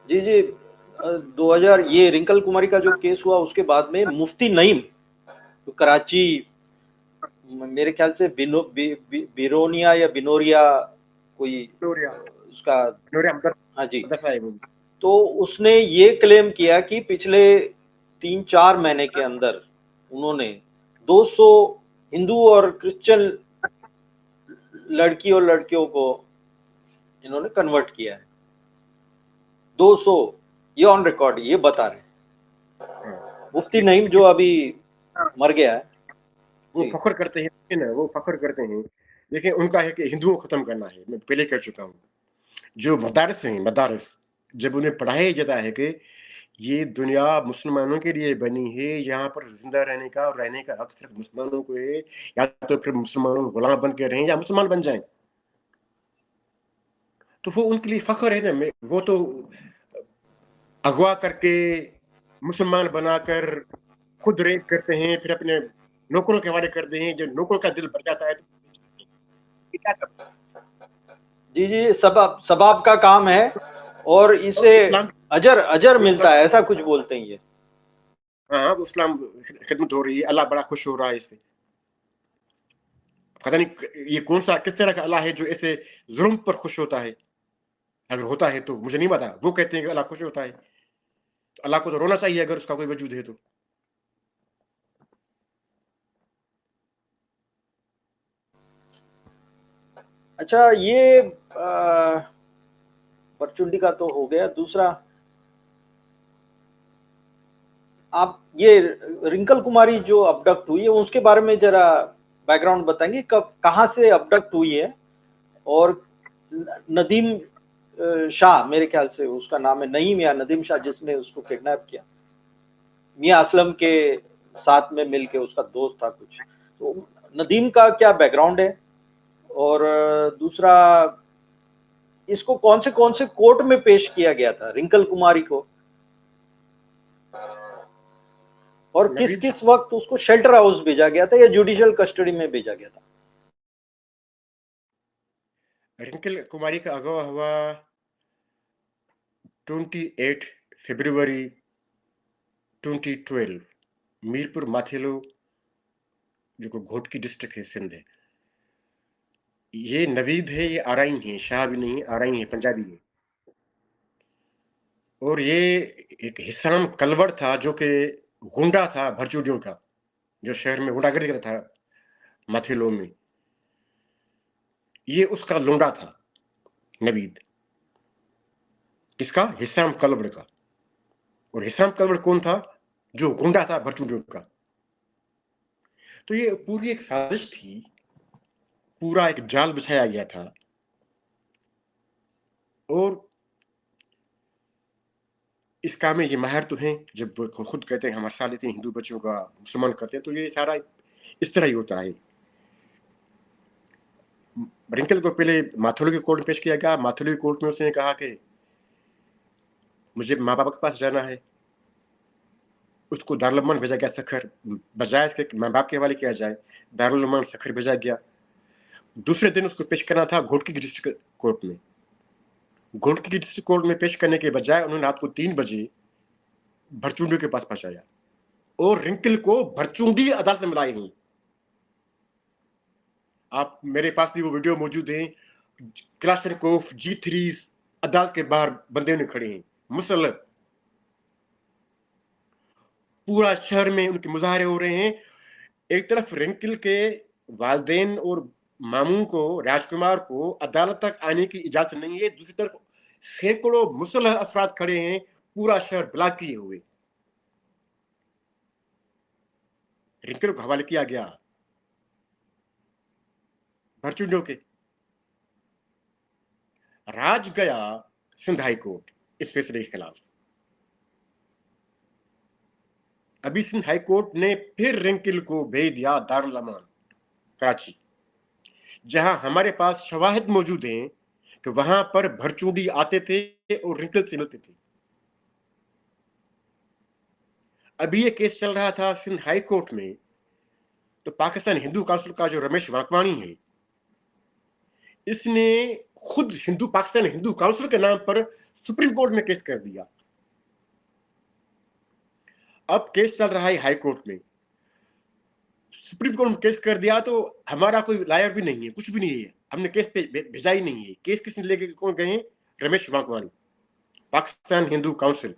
جی جی, 2000 یہ رنکل کماری کا جو کیس ہوا, اس کے بعد میں مفتی نعیم جو کراچی, میرے خیال سے بیرونیا یا بنوریا کوئی اس کا, ہاں جی, تو اس نے یہ کلیم کیا کہ پچھلے 3-4 مہینے کے اندر انہوں نے 200 ہندو اور کرسچن لڑکی اور لڑکیوں کو انہوں نے کنورٹ کیا ہے. 200, یہ آن ریکارڈ یہ بتا رہے ہیں. مفتی نعیم جو ابھی مر گیا ہے, وہ فخر کرتے ہیں نا, وہ فخر کرتے ہیں. دیکھیں, ان کا ہے کہ ہندوؤں کو ختم کرنا ہے. میں پہلے کہہ چکا ہوں, جو مدارس ہیں, مدارس, جب انہیں پڑھایا جاتا ہے کہ یہ دنیا مسلمانوں کے لیے بنی ہے, یہاں پر زندہ رہنے کا اور رہنے کا حق صرف مسلمانوں کو ہے, یا تو پھر مسلمانوں کو غلام بن کے رہیں یا مسلمان بن جائیں, تو وہ ان کے لیے فخر ہے نا. وہ تو اغوا کر کے مسلمان بنا کر خود ریپ کرتے ہیں, پھر اپنے نوکروں کے حوالے کرتے ہیں. جو نوکروں کا دل بھر جاتا ہے تو کیا کرتے ہیں؟ جی جی, سباب کا کام ہے, اور اسے اجر ملتا ہے, ایسا کچھ بولتے ہیں یہ. ہاں, اسلام خدمت ہو رہی ہے, اللہ بڑا خوش ہو رہا ہے اس سے. پتہ نہیں یہ کون سا کس طرح کا اللہ ہے جو ایسے ظلم پر خوش ہوتا ہے. اگر ہوتا ہے تو مجھے نہیں پتا, وہ کہتے ہیں کہ اللہ خوش ہوتا ہے. اللہ کو تو رونا چاہیے اگر اس کا کوئی وجود ہے تو. اچھا یہ پرچونڈی کا تو ہو گیا. دوسرا آپ یہ رنکل کماری جو ابڈکٹ ہوئی ہے اس کے بارے میں ذرا بیک گراؤنڈ بتائیں گے, کہاں سے ابڈکٹ ہوئی ہے؟ اور ندیم شاہ میرے خیال سے اس کا نام ہے, نعیم یا ندیم شاہ, جس نے اس کو کڈنیپ کیا, میاں اسلم کے ساتھ میں مل کے, اس کا دوست تھا کچھ. تو ندیم کا کیا بیک گراؤنڈ ہے؟ اور دوسرا اس کو کون سے کورٹ میں پیش کیا گیا تھا رنکل کماری کو, اور کس وقت اس کو شیلٹر ہاؤس بھیجا گیا تھا یا جوڈیشل کسٹڈی میں بھیجا گیا تھا؟ رنکل کماری کا اغوا ہوا 28 فبروری 2012 میرپور ماتھیلو جو کہ گھوٹ کی ڈسٹرکٹ ہے, سندھ ہے. یہ نوید ہے, یہ آرائن ہے, شاہ بھی نہیں, آرائن ہے, پنجابی ہے. اور یہ ایک حسام کلوڑ تھا جو کہ گنڈا تھا بھرچوڈیوں کا, جو شہر میں گنڈا گردی کرتا تھا ماتھیلو میں. یہ اس کا لونڈا تھا نوید, کس کا؟ حسام کلوڑ کا. اور حسام کلوڑ کون تھا؟ جو گنڈا تھا بھرچوڈیوں کا. تو یہ پوری ایک سازش تھی, پورا ایک جال بچھایا گیا تھا. اور اس کام میں یہ ماہر تو ہیں, جب خود کہتے ہیں ہمارے سال لیتے ہیں ہندو بچوں کا مسلمان کرتے ہیں, تو یہ سارا اس طرح ہی ہوتا ہے. رنکل کو پہلے ماتھولو کے کورٹ میں پیش کیا گیا. ماتھولو کے کورٹ میں اس نے کہا کہ مجھے ماں باپ کے پاس جانا ہے. اس کو دارالعلوم بھیجا گیا سکھر, بجائے اس کے ماں باپ کے حوالے کیا جائے دارالعلوم سکھر بھیجا گیا. دوسرے دن اس کو پیش کرنا تھا گھوٹکی ڈسٹرکٹ کورٹ میں. گھوٹکی ڈسٹرکٹ کورٹ میں پیش کرنے کے بجائے انہوں نے رات کو 3 بجے بھرچونڈیوں کے پاس پہنچایا, اور رنکل کو بھرچونڈی عدالت میں لائے ہیں. آپ میرے پاس بھی وہ ویڈیو موجود ہیں, کلاشنکوف G3 عدالت کے باہر بندے نے کھڑے ہیں مسلح. پورا شہر میں ان کے مظاہرے ہو رہے ہیں. ایک طرف رنکل کے والدین اور ماموں کو, راج کمار کو عدالت تک آنے کی اجازت نہیں ہے, دوسری طرف سینکڑوں مسلح افراد کھڑے ہیں, پورا شہر بلاک کیے ہوئے. رنکل کو حوالے کیا گیا بھرچونڈیوں کے. راج گیا سندھ ہائی کورٹ اس فیصلے کے خلاف. ابھی سندھ ہائی کورٹ نے پھر رنکل کو بھیج دیا دارالعلوم کراچی, جہاں ہمارے پاس شواہد موجود ہیں کہ وہاں پر بھرچونڈی آتے تھے اور رنکل سے ملتے تھے. ابھی یہ کیس چل رہا تھا سندھ ہائی کورٹ میں, تو پاکستان ہندو کونسل کا جو رمیش وانکوانی ہے, اس نے خود پاکستان ہندو کونسل کے نام پر سپریم کورٹ میں کیس کر دیا. اب کیس چل رہا ہے ہائی کورٹ میں, سپریم کورٹ میں کیس کر دیا تو ہمارا کوئی لائر بھی نہیں ہے, کچھ بھی نہیں ہے, ہم نے کیس پہ بھیجا ہی نہیں ہے. کیس کس نے لے کے کون گئے ہیں؟ رمیش وانکوانی, پاکستان ہندو کونسل.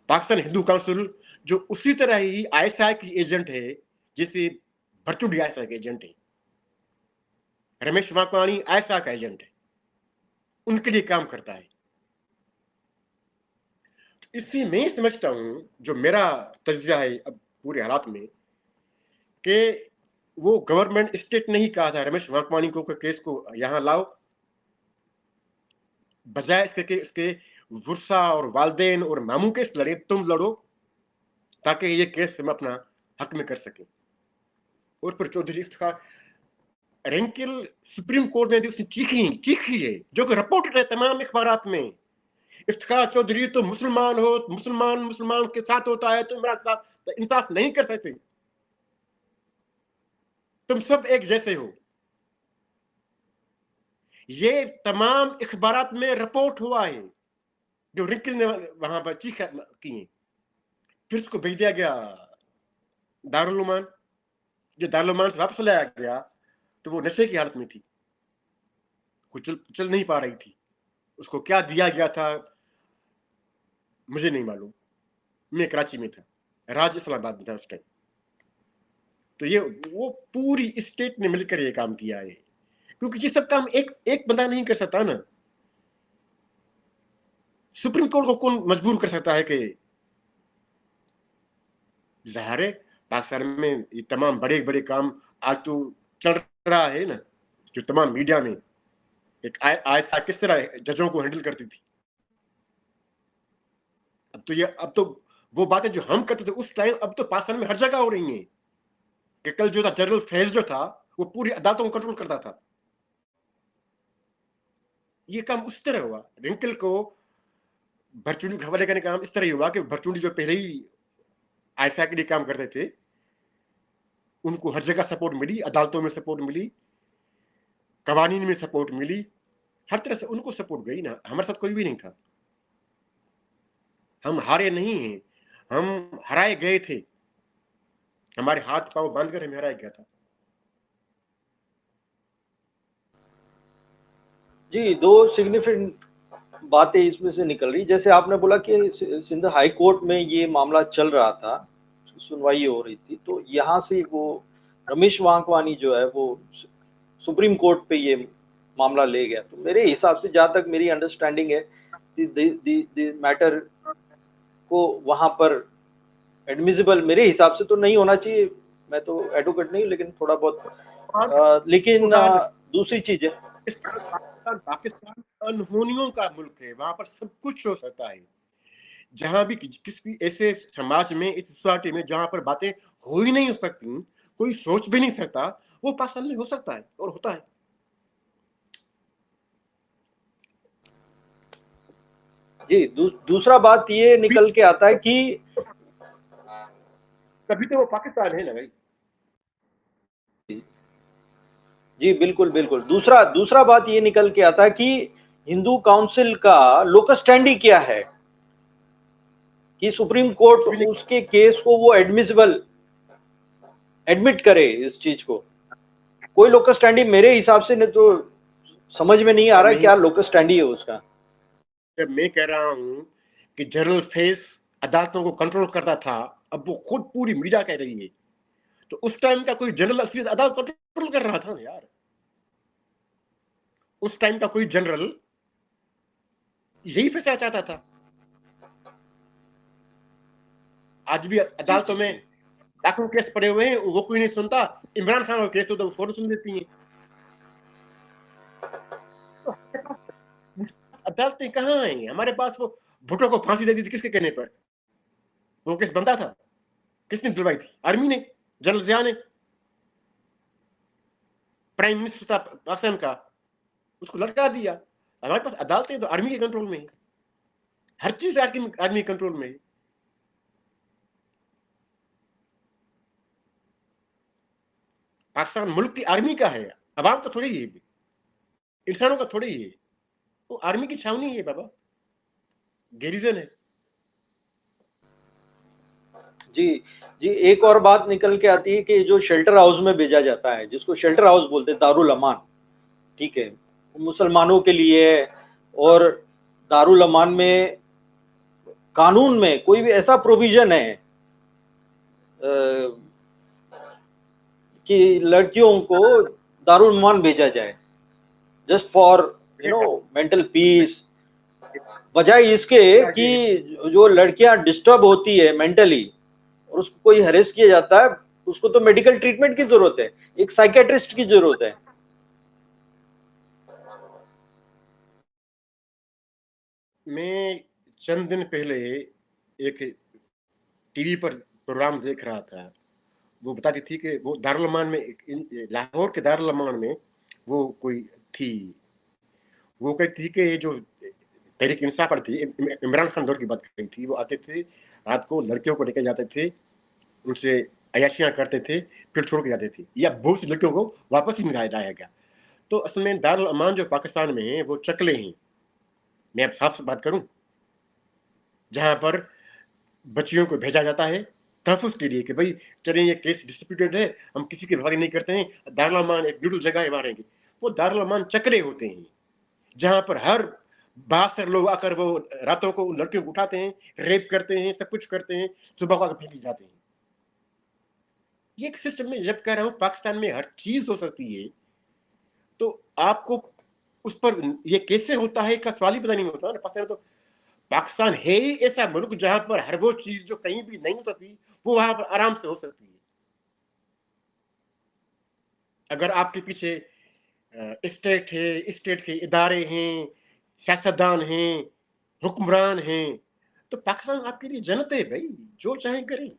پاکستان ہندو کونسل جو اسی طرح ہی ISI کی ایجنٹ ہے جیسے بھرچونڈی ISI کا ایجنٹ ہے. رمیش وانکوانی ISI کا ایجنٹ ہے, ان کے لیے کام کرتا ہے. اس سے میں سمجھتا ہوں, جو میرا تجزیہ ہے اب پورے حالات میں, کہ وہ گورنمنٹ اسٹیٹ نہیں کہا تھا رمیش وانکوانی کو کہ کیس کو یہاں لاؤ, بجائے اس کے کہ اس کے ورثا اور والدین اور ماموں کیس لڑے, تم لڑو تاکہ یہ کیس ہم اپنا حق میں کر سکیں. اور پھر چودھری افتخار رنکل سپریم کورٹ میں بھی اس نے چیخی ہے, جو کہ رپورٹڈ ہے تمام اخبارات میں. افتخار چودھری تو مسلمان کے ساتھ ہوتا ہے, تم میرا ساتھ انصاف نہیں کر سکتے, تم سب ایک جیسے ہو. یہ تمام اخبارات میں رپورٹ ہوا ہے جو رنکل نے وہاں پر چیخ کی ہیں. پھر اس کو بھیج دیا گیا دارالعلوم. جو دارالعلوم سے واپس لایا گیا تو وہ نشے کی حالت میں تھی, چل نہیں پا رہی تھی. اس کو کیا دیا گیا تھا مجھے نہیں معلوم, मैं कराची में था, राज इस्लामाबाद में था उस टाइम। तो ये वो पूरी स्टेट ने मिलकर ये काम किया है, क्योंकि ये सब काम एक बंदा नहीं कर सकता ना। सुप्रीम कोर्ट को कौन मजबूर कर सकता है कि ज़ाहिर है पाकिस्तान में ये तमाम बड़े-बड़े काम आज तो चल रहा है ना, जो तमाम मीडिया में एक आयशा किस तरह जजों को हैंडल करती थी। अब तो वो बातें जो हम करते थे उस टाइम, अब तो पाकिस्तान में हर जगह हो रही हैं कि कल जो था जनरल फैज जो था वो पूरी अदालतों को कंट्रोल करता था। ये काम उस तरह हुआ। रिंकल को भरचूडी के हवाले करने का काम इस तरह ही हुआ कि भरचूडी जो पहले ही आयशा के लिए काम करते थे, उनको हर जगह सपोर्ट मिली, अदालतों में सपोर्ट मिली, कवानीन में सपोर्ट मिली, हर तरह से उनको सपोर्ट गई ना। हमारे साथ कोई भी नहीं था, हम हारे नहीं हैं, हम हराए गए थे, हमारे हाथ पांव बांधकर हमें हराया गया था। जी, दो सिग्निफिकेंट बातें इसमें से निकल रही। जैसे आपने बोला कि सिंध हाई कोर्ट में ये मामला चल रहा था, सुनवाई हो रही थी, तो यहाँ से वो रमेश वांकवानी जो है वो सुप्रीम कोर्ट पे ये मामला ले गया। तो मेरे हिसाब से जहाँ तक मेरी अंडरस्टैंडिंग है, मैटर को वहां पर एडमिसिबल मेरे हिसाब से तो नहीं होना चाहिए। मैं तो एडवोकेट नहीं, लेकिन थोड़ा बहुत लेकिन दूसरी चीज है, पाकिस्तान अनहोनियों का मुल्क है, वहां पर सब कुछ हो सकता है। जहां भी किसी ऐसे समाज में, इस सोसाइटी में जहां पर बातें हो ही नहीं हो सकती, कोई सोच भी नहीं सकता, वो पाकिस्तान में हो सकता है और होता है। जी। दूसरा बात ये निकल के आता है कि कभी तो वो पाकिस्तान है ना भाई। जी बिल्कुल बिल्कुल। दूसरा बात ये निकल के आता है कि हिंदू काउंसिल का लोकस स्टैंडी क्या है कि सुप्रीम कोर्ट उसके केस को वो एडमिट करे इस चीज को। कोई लोकस स्टैंडी मेरे हिसाब से नहीं, तो समझ में नहीं आ रहा क्या लोकस स्टैंडी है उसका। जब मैं कह रहा हूं कि जनरल फेस अदालतों को कंट्रोल करता था, अब वो खुद पूरी मीडिया कह रही है, तो उस टाइम का कोई जनरल अदालत कंट्रोल कर रहा था यार। उस टाइम का कोई जनरल यही फैसला चाहता था। आज भी अदालतों में लाखों केस पड़े हुए हैं, वो कोई नहीं सुनता। इमरान खान का केस तो फौरन सुन देती हैं। अदालतें कहाँ हैं हमारे पास? वो भुट्टो को फांसी दे दी थी किसके कहने पर? वो केस बनता था, किसने दिलवाई थी? आर्मी ने, जनरल जिया ने। प्राइम मिनिस्टर था पाकिस्तान का, उसको लटका दिया। हमारे पास अदालतें तो आर्मी के कंट्रोल में है, हर चीज आर्मी कंट्रोल में है। पाकिस्तान मुल्क की आर्मी का है, अवाम का थोड़ी ही है, इंसानों का थोड़ी ही है। वो आर्मी की छावनी है बाबा, गैरिजन है। जी जी। एक और बात निकल के आती है कि जो शेल्टर हाउस में भेजा जाता है, जिसको शेल्टर हाउस बोलते हैं, दारुल अमान, ठीक है, मुसलमानों के लिए। और दारुल अमान में कानून में कोई भी ऐसा प्रोविजन है कि लड़कियों को दारुल अमान भेजा जाए जस्ट फॉर मेंटल पीस, बजाय इसके कि जो लड़कियां डिस्टर्ब होती है मेंटली और उसको कोई हरेस किया जाता है, उसको तो मेडिकल ट्रीटमेंट की जरूरत है, एक साइकेट्रिस्ट की जरूरत है। मैं चंद दिन पहले एक टीवी पर प्रोग्राम देख रहा था, वो बताती थी कि वो दारुल अमान में, लाहौर के दारुल अमान में वो कोई थी। वो कहती थी कि ये जो तहरीक इंसाफ पर थी, इमरान खान दौर की बात कही थी, वो आते थे रात को, लड़कियों को लेकर जाते थे, उनसे अयाशियां करते थे, फिर छोड़ के जाते थे, या बहुत सी लड़कियों को वापस ही नहीं लाया गया। तो असल में दारुल अमान जो पाकिस्तान में है वो चकले हैं, मैं अब साफ बात करूं, जहां पर बच्चियों को भेजा जाता है तहफ़्फ़ुज़ के लिए कि भाई चलें ये केस डिस्प्यूटेड है, हम किसी की भलाई नहीं करते हैं, दारुल अमान एक न्यूट्रल जगह है वहाँ रहेंगे। वो दारुल अमान चक्रे होते हैं, जहाँ पर हर बाहर से लोग आकर वो रातों को उन लड़कियों को उठाते हैं, रेप करते हैं, सब कुछ करते हैं, सुबह को आकर फेंक जाते हैं. ये एक सिस्टम में, जब कह रहा हूँ पाकिस्तान में हर चीज हो सकती है, तो आपको उस पर ये कैसे होता है का सवाल ही पता नहीं होता ना. पाकिस्तान है ही ऐसा मुल्क जहां पर हर वो चीज जो कहीं भी नहीं हो सकती, वो वहां पर आराम से हो सकती है. अगर आपके पीछे स्टेट है, स्टेट के इदारे हैं, सियासतदान हैं, हुक्मरान हैं, तो पाकिस्तान आपके लिए जन्नत है भाई, जो चाहे करें.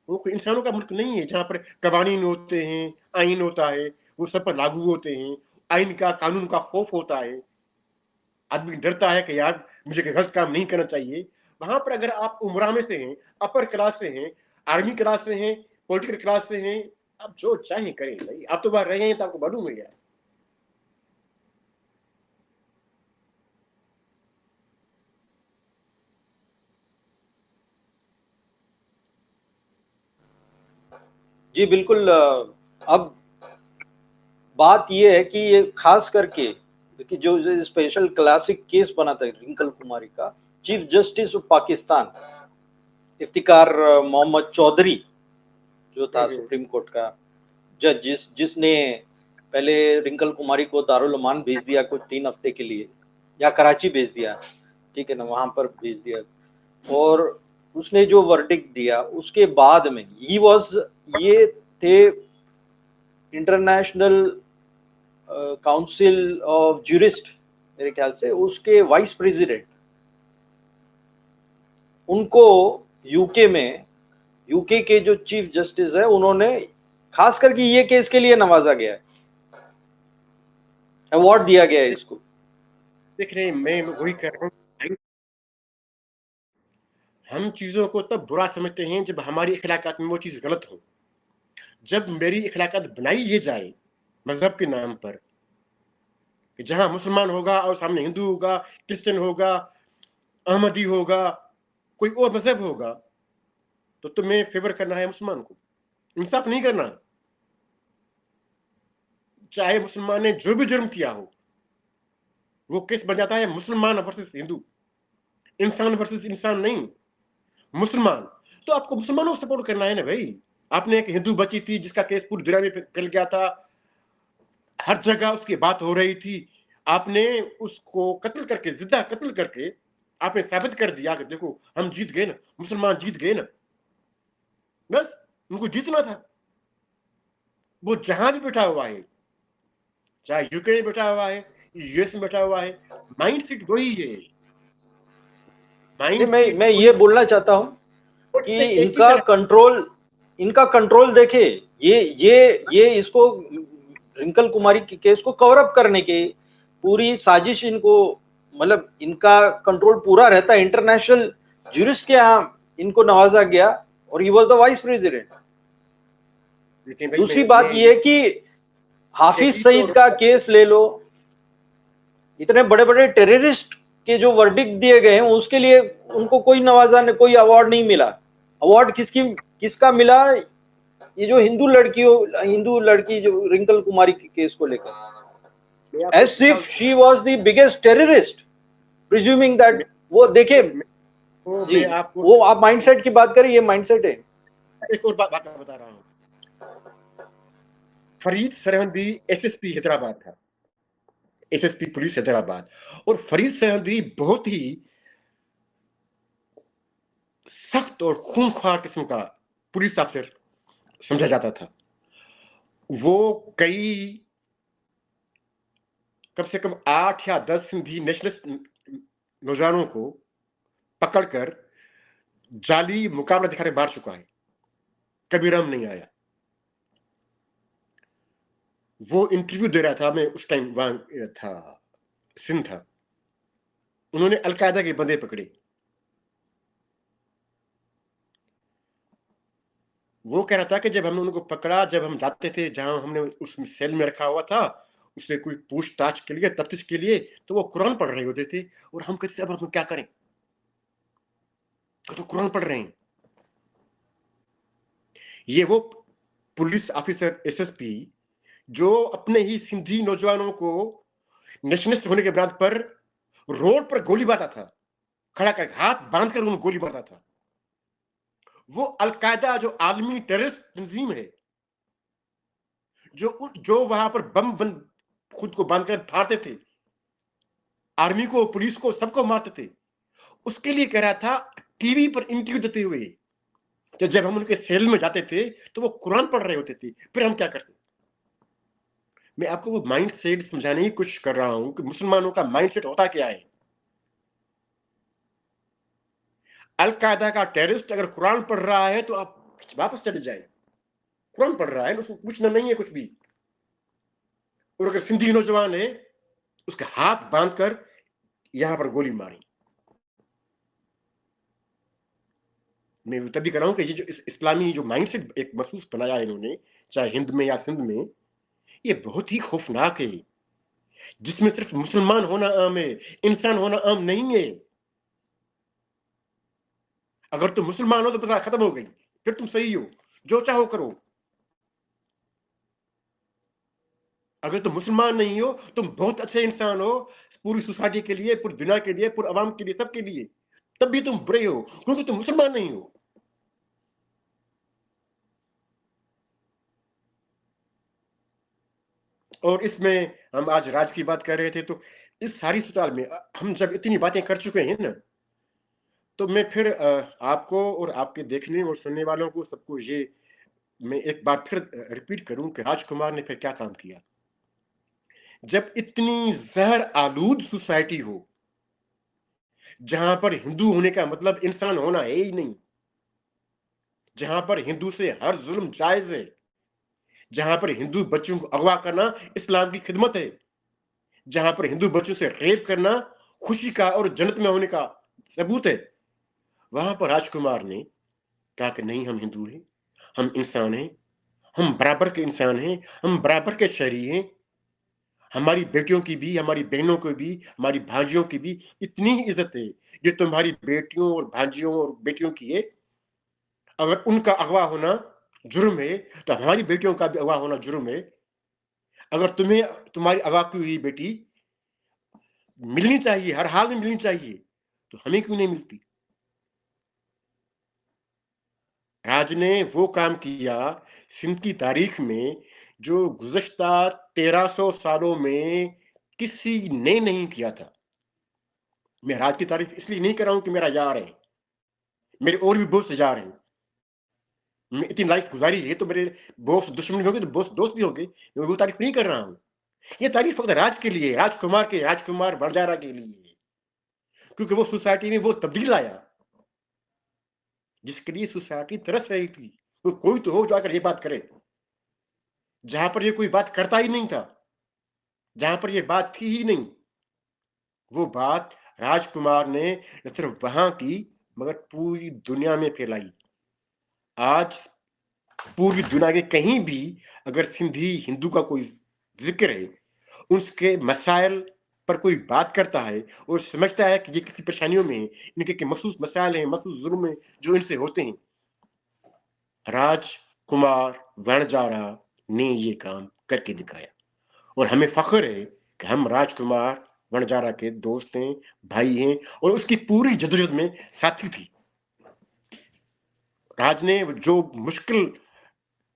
वो कोई इंसानों का मुल्क नहीं है जहां पर कवानीन होते हैं, आइन होता है, वो सब पर लागू होते हैं, आइन का, कानून का खौफ होता है, आदमी डरता है कि यार मुझे गलत काम नहीं करना चाहिए. वहां पर अगर आप उमरा में से हैं, अपर क्लास से हैं, आर्मी क्लास से हैं, पॉलिटिकल क्लास से हैं, आप जो चाहे करें भाई. आप तो बाहर रहे हैं तो आपको मालूम है यार. जी बिल्कुल. अब बात ये है कि ये खास करके कि जो स्पेशल क्लासिक केस बना था रिंकल कुमारी का, chief justice of Pakistan Iftikhar Mohammad Chaudhry जो था सुप्रीम कोर्ट का जज, जिसने पहले रिंकल कुमारी को दारुल अमान भेज दिया कुछ 3 हफ्ते के लिए, या कराची भेज दिया, ठीक है ना, वहां पर भेज दिया. और उसने जो वर्डिक्ट दिया उसके बाद में ये थे इंटरनेशनल काउंसिल ऑफ ज्यूरिस्ट, मेरे ख्याल से उसके वाइस प्रेसिडेंट. उनको यूके के जो चीफ जस्टिस है, उन्होंने खास करके ये केस के लिए नवाजा गया है, अवार्ड दिया गया है इसको. देख रहे हैं, मैं वही कर रहा हूँ. हम चीजों को तब बुरा समझते हैं जब हमारी इखलाकात में वो चीज गलत हो. जब मेरी इखलाकात बनाई ये जाए मजहब के नाम पर, कि जहां मुसलमान होगा और सामने हिंदू होगा, क्रिश्चियन होगा, अहमदी होगा, कोई और मजहब होगा, तो तुम्हें फेवर करना है मुसलमान को, इंसाफ नहीं करना. चाहे मुसलमान ने जो भी जुर्म किया हो, वो केस बन जाता है मुसलमान वर्सेस हिंदू, इंसान वर्सेस इंसान नहीं, मुसलमान. तो आपको मुसलमानों को सपोर्ट करना है ना भाई. आपने एक हिंदू बची थी जिसका केस पूरी दुनिया में फैल गया था, हर जगह उसकी बात हो रही थी, आपने उसको कत्ल करके, जिंदा कत्ल करके आपने साबित कर दिया कि देखो हम जीत गए ना, मुसलमान जीत गए ना. बस उनको जीतना था. वो जहां भी बैठा हुआ है, चाहे यूके में बैठा हुआ है, यूएस में बैठा हुआ है, माइंड सेट वही है. मैं ये बोलना चाहता हूं कि इनका कंट्रोल देखे, ये इसको रिंकल कुमारी के केस को कवर अप करने की पूरी साजिश इनको, मतलब इनका कंट्रोल पूरा रहता है. इंटरनेशनल ज्यूरिस्ट के यहाँ इनको नवाजा गया और he was the vice president. दूसरी बात ये है कि हाफिज सईद का केस ले लो, इतने बड़े बड़े टेररिस्ट के जो वर्डिक्ट दिए गए हैं उसके लिए उनको कोई नवाजा नहीं, कोई अवार्ड नहीं मिला. अवार्ड किसका मिला? ये जो हिंदू लड़की जो रिंकल कुमारी के केस को लेकर, as if she was the biggest terrorist, presuming that. वो देखे जी, वो आप माइंडसेट की बात करें, ये माइंडसेट है. एक और बात बता रहा हूं. फरीद सरहदी एसएसपी हैदराबाद था, एसएसपी पुलिस हैदराबाद, और फरीद सरहदी बहुत ही सख्त और खूंखार किस्म का पुलिस अफसर समझा जाता था. वो कम से कम 8 या 10 सिंधी नेशनलिस्ट नौजवानों को पकड़कर जाली मुकाबला दिखाने मार चुका है, कभी रम नहीं आया. वो इंटरव्यू दे रहा था, मैं उस टाइम वहां था, सिंध था. उन्होंने अलकायदा के बंदे पकड़े. वो कह रहा था कि जब हमने उनको पकड़ा, जब हम जाते थे जहां हमने उस सेल में रखा हुआ था, उससे कोई पूछताछ के लिए, तफ्तीश के लिए, तो वो कुरान पढ़ रहे होते थे. और हम कहते थे अब हम क्या करें, तो कुरान पढ़ रहे हैं. ये वो पुलिस ऑफिसर एसएसपी जो अपने ही सिंधी नौजवानों को नेशनलिस्ट होने के बिना पर रोड पर गोली मारता था, खड़ा कर हाथ बांध कर उन्हें गोली मारता था। वो अलकायदा जो आलमी टेररिस्ट तंजीम है, जो वहां पर बम खुद को बांधकर फाड़ते थे, आर्मी को, पुलिस को, सबको मारते थे, उसके लिए कह रहा था टीवी पर इंटरव्यू देते हुए कि जब हम उनके सेल में जाते थे तो वो कुरान पढ़ रहे होते थे, फिर हम क्या करते। मैं आपको वो माइंड सेट समझाने की कोशिश कर रहा हूं कि मुसलमानों का माइंड सेट होता क्या है। अलकायदा का टेररिस्ट अगर कुरान पढ़ रहा है तो आप वापस चले जाए, कुरान पढ़ रहा है, उसको पूछना नहीं है कुछ भी। और अगर सिंधी नौजवान है, उसका हाथ बांधकर यहां पर गोली मारी। मैं तभी कर रहा हूं कि ये जो इस्लामी जो माइंडसेट एक महसूस बनाया है इन्होंने, चाहे हिंद में या सिंध में, ये बहुत ही खौफनाक है, जिसमें सिर्फ मुसलमान होना आम है, इंसान होना आम नहीं है। अगर तुम मुसलमान हो तो बता खत्म हो गई, फिर तुम सही हो, जो चाहो करो। अगर तुम मुसलमान नहीं हो, तुम बहुत अच्छे इंसान हो, पूरी सोसाइटी के लिए, पूरी दुनिया के लिए, पूरे अवाम के लिए, सबके लिए, तब भी तुम बुरे हो क्योंकि तुम मुसलमान नहीं हो। और इसमें हम आज राज की बात कर रहे थे, तो इस सारी सूरत में हम जब इतनी बातें कर चुके हैं ना, तो मैं फिर आपको और आपके देखने और सुनने वालों को सबको ये मैं एक बार फिर रिपीट करूं कि राजकुमार ने फिर क्या काम किया। जब इतनी जहर आलूद सोसाइटी हो, जहां पर हिंदू होने का मतलब इंसान होना है ही नहीं, जहां पर हिंदू से हर जुल्म जायज है, जहां पर हिंदू बच्चों को अगवा करना इस्लाम की खिदमत है, जहां पर हिंदू बच्चों से रेप करना खुशी का और जन्नत में होने का सबूत है, वहां पर राजकुमार ने कहा कि नहीं, हम हिंदू हैं, हम इंसान हैं, हम बराबर के इंसान हैं, हम बराबर के शहरी हैं, हमारी बेटियों की भी, हमारी बहनों की भी, हमारी भांजियों की भी इतनी ही इज्जत है। ये तुम्हारी बेटियों और भांजियों और बेटियों की है, अगर उनका अगवा होना जुर्म है तो हमारी बेटियों का भी अगवा होना जुर्म है। अगर तुम्हें तुम्हारी अगवा की हुई बेटी मिलनी चाहिए, हर हाल में मिलनी चाहिए, तो हमें क्यों नहीं मिलती। राज ने वो काम किया सिंध की तारीख में जो गुज़श्ता 1300 सालों में किसी ने नहीं किया था। मैं राज की तारीफ इसलिए नहीं कर रहा हूं कि मेरा यार है, मेरे और भी बहुत से यार हैं, मैं इतनी लाइफ गुजारी है तो मेरे बहुत दुश्मन भी होंगे तो बहुत दोस्त भी होंगे, मैं वो तारीफ नहीं कर रहा हूं। ये तारीफ फक्त राज के लिए, राजकुमार के, राजकुमार बंजारा के लिए, क्योंकि वो सोसाइटी में वो तब्दील आया जिसके लिए सोसाइटी तरस रही थी। तो कोई तो हो जो आकर ये बात करे, जहां पर ये कोई बात करता ही नहीं था, जहां पर ये बात थी ही नहीं, वो बात राजकुमार ने न सिर्फ वहां की मगर पूरी दुनिया में फैलाई। आज पूरी दुनिया के कहीं भी अगर सिंधी हिंदू का कोई जिक्र है, उसके मसाइल पर कोई बात करता है और समझता है कि ये किसी परेशानियों में है, इनके के मखसूस मसाइल हैं, मखसूस जुर्म हैं जो इनसे होते हैं, राजकुमार वणजारा ने ये काम करके दिखाया। और हमें फख्र है कि हम राजकुमार वणजारा के दोस्त हैं, भाई हैं, और उसकी पूरी जदोजहद में साथी थी। राज ने जो मुश्किल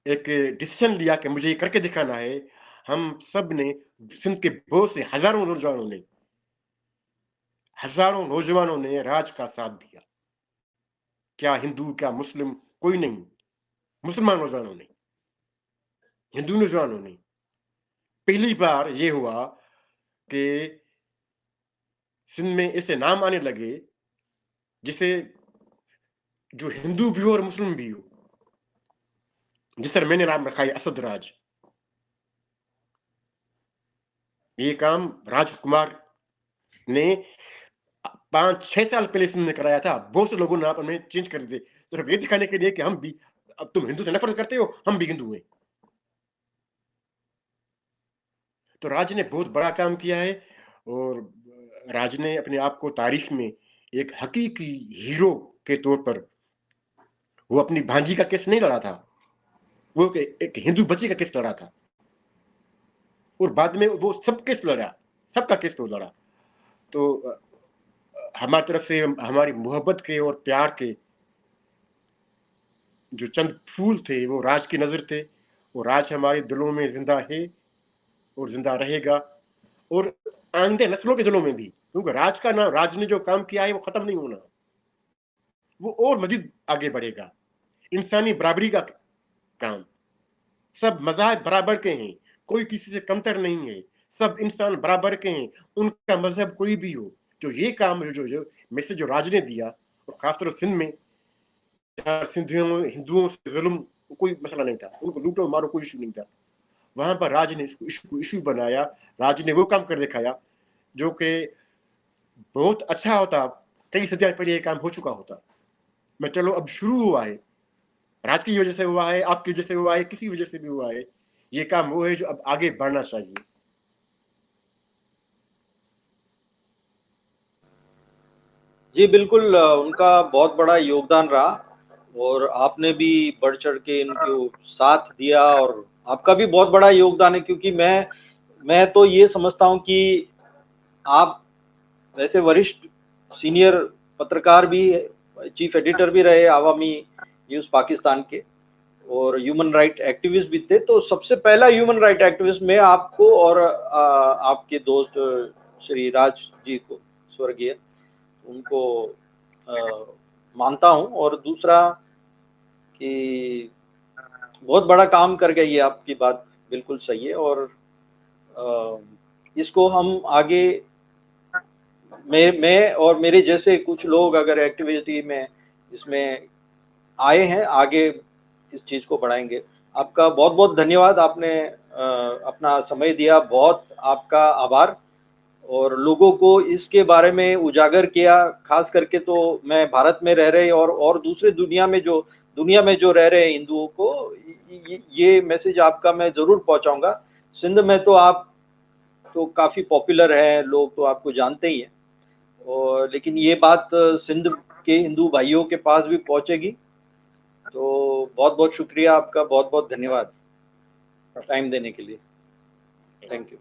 एक डिसीजन लिया कि मुझे ये करके दिखाना है, हम सब ने, सिंध के बहुत से हजारों नौजवानों ने राज का साथ दिया। क्या हिंदू, क्या मुस्लिम, कोई नहीं, मुसलमान नौजवानों ने, हिंदू नौजवानों ने। पहली बार ये हुआ कि सिंध में ऐसे नाम आने लगे जिसे जो हिंदू भी हो और मुस्लिम भी हो, जिस तरह मैंने नाम रखा है असद राज। ये काम राजकुमार ने 5-6 साल पहले सिंध में कराया था। बहुत से लोगों ने नाम अपने चेंज कर दिए सिर्फ ये दिखाने के लिए कि हम भी, अब तुम हिंदू से नफरत करते हो, हम भी हिंदू हैं। तो राज ने बहुत बड़ा काम किया है, और राज ने अपने आप को तारीख में एक हकीकी हीरो के तौर पर, वो अपनी भांजी का केस नहीं लड़ा था, वो एक हिंदू बच्ची का केस लड़ा था, और बाद में वो सब केस लड़ा, सबका केस तो लड़ा। تو ہماری طرف سے ہماری محبت کے اور پیار کے جو چند پھول تھے وہ راج کی نظر تھے. وہ راج ہمارے دلوں میں زندہ ہے اور زندہ رہے گا, اور آئندہ نسلوں کے دلوں میں بھی, کیونکہ راج کا نام, راج نے جو کام کیا ہے وہ ختم نہیں ہونا, وہ اور مزید آگے بڑھے گا. انسانی برابری کا کام, سب مذاہب برابر کے ہیں, کوئی کسی سے کمتر نہیں ہے, سب انسان برابر کے ہیں, ان کا مذہب کوئی بھی ہو. جو یہ کام جو میسج جو راج نے دیا, اور خاص طور سندھ میں, ہندوؤں سے ظلم کوئی مسئلہ نہیں تھا, ان کو لوٹو مارو کوئی ایشو نہیں تھا, وہاں پر راج نے اس کو ایشو بنایا. راج نے وہ کام کر دکھایا جو کہ بہت اچھا ہوتا, کئی صدیاں پہلے یہ کام ہو چکا ہوتا. میں چلو اب شروع ہوا ہے, راج کی وجہ سے ہوا ہے, آپ کی وجہ سے ہوا ہے, کسی وجہ سے بھی ہوا ہے, یہ کام وہ ہے جو اب آگے بڑھنا چاہیے. جی بالکل, ان کا بہت بڑا یوگدان رہا, اور آپ نے بھی بڑھ چڑھ کے ان کو ساتھ دیا, اور آپ کا بھی بہت بڑا یوگدان ہے, کیونکہ میں تو یہ سمجھتا ہوں کہ آپ ویسے وریشٹ سینئر پترکار بھی, چیف ایڈیٹر بھی رہے عوامی نیوز پاکستان کے, اور ہیومن رائٹ ایکٹیوسٹ بھی تھے. تو سب سے پہلا ہیومن رائٹ ایکٹیوسٹ میں آپ کو اور آپ کے دوست شری راج جی کو, سورگیہ, ان کو مانتا ہوں. اور دوسرا کہ بہت بڑا کام کر گئی ہے, آپ کی بات بالکل صحیح ہے, اور اس کو ہم آگے, میں اور میرے جیسے کچھ لوگ اگر ایکٹیویٹی میں اس میں آئے ہیں, آگے اس چیز کو بڑھائیں گے. آپ کا بہت بہت دھنیہ واد, آپ نے اپنا سمے دیا, بہت آپ کا آبھار, اور لوگوں کو اس کے بارے میں اجاگر کیا. خاص کر کے تو میں بھارت میں رہ رہے اور دوسرے دنیا میں جو رہ رہے ہندوؤں کو یہ میسج آپ کا میں ضرور پہنچاؤں گا. سندھ میں تو آپ تو کافی پاپولر ہیں, لوگ تو آپ کو جانتے ہی ہیں, اور لیکن یہ بات سندھ کے ہندو بھائیوں کے پاس بھی پہنچے گی. تو بہت بہت شکریہ آپ کا, بہت بہت دھنیہ واد ٹائم دینے کے لیے. Thank you.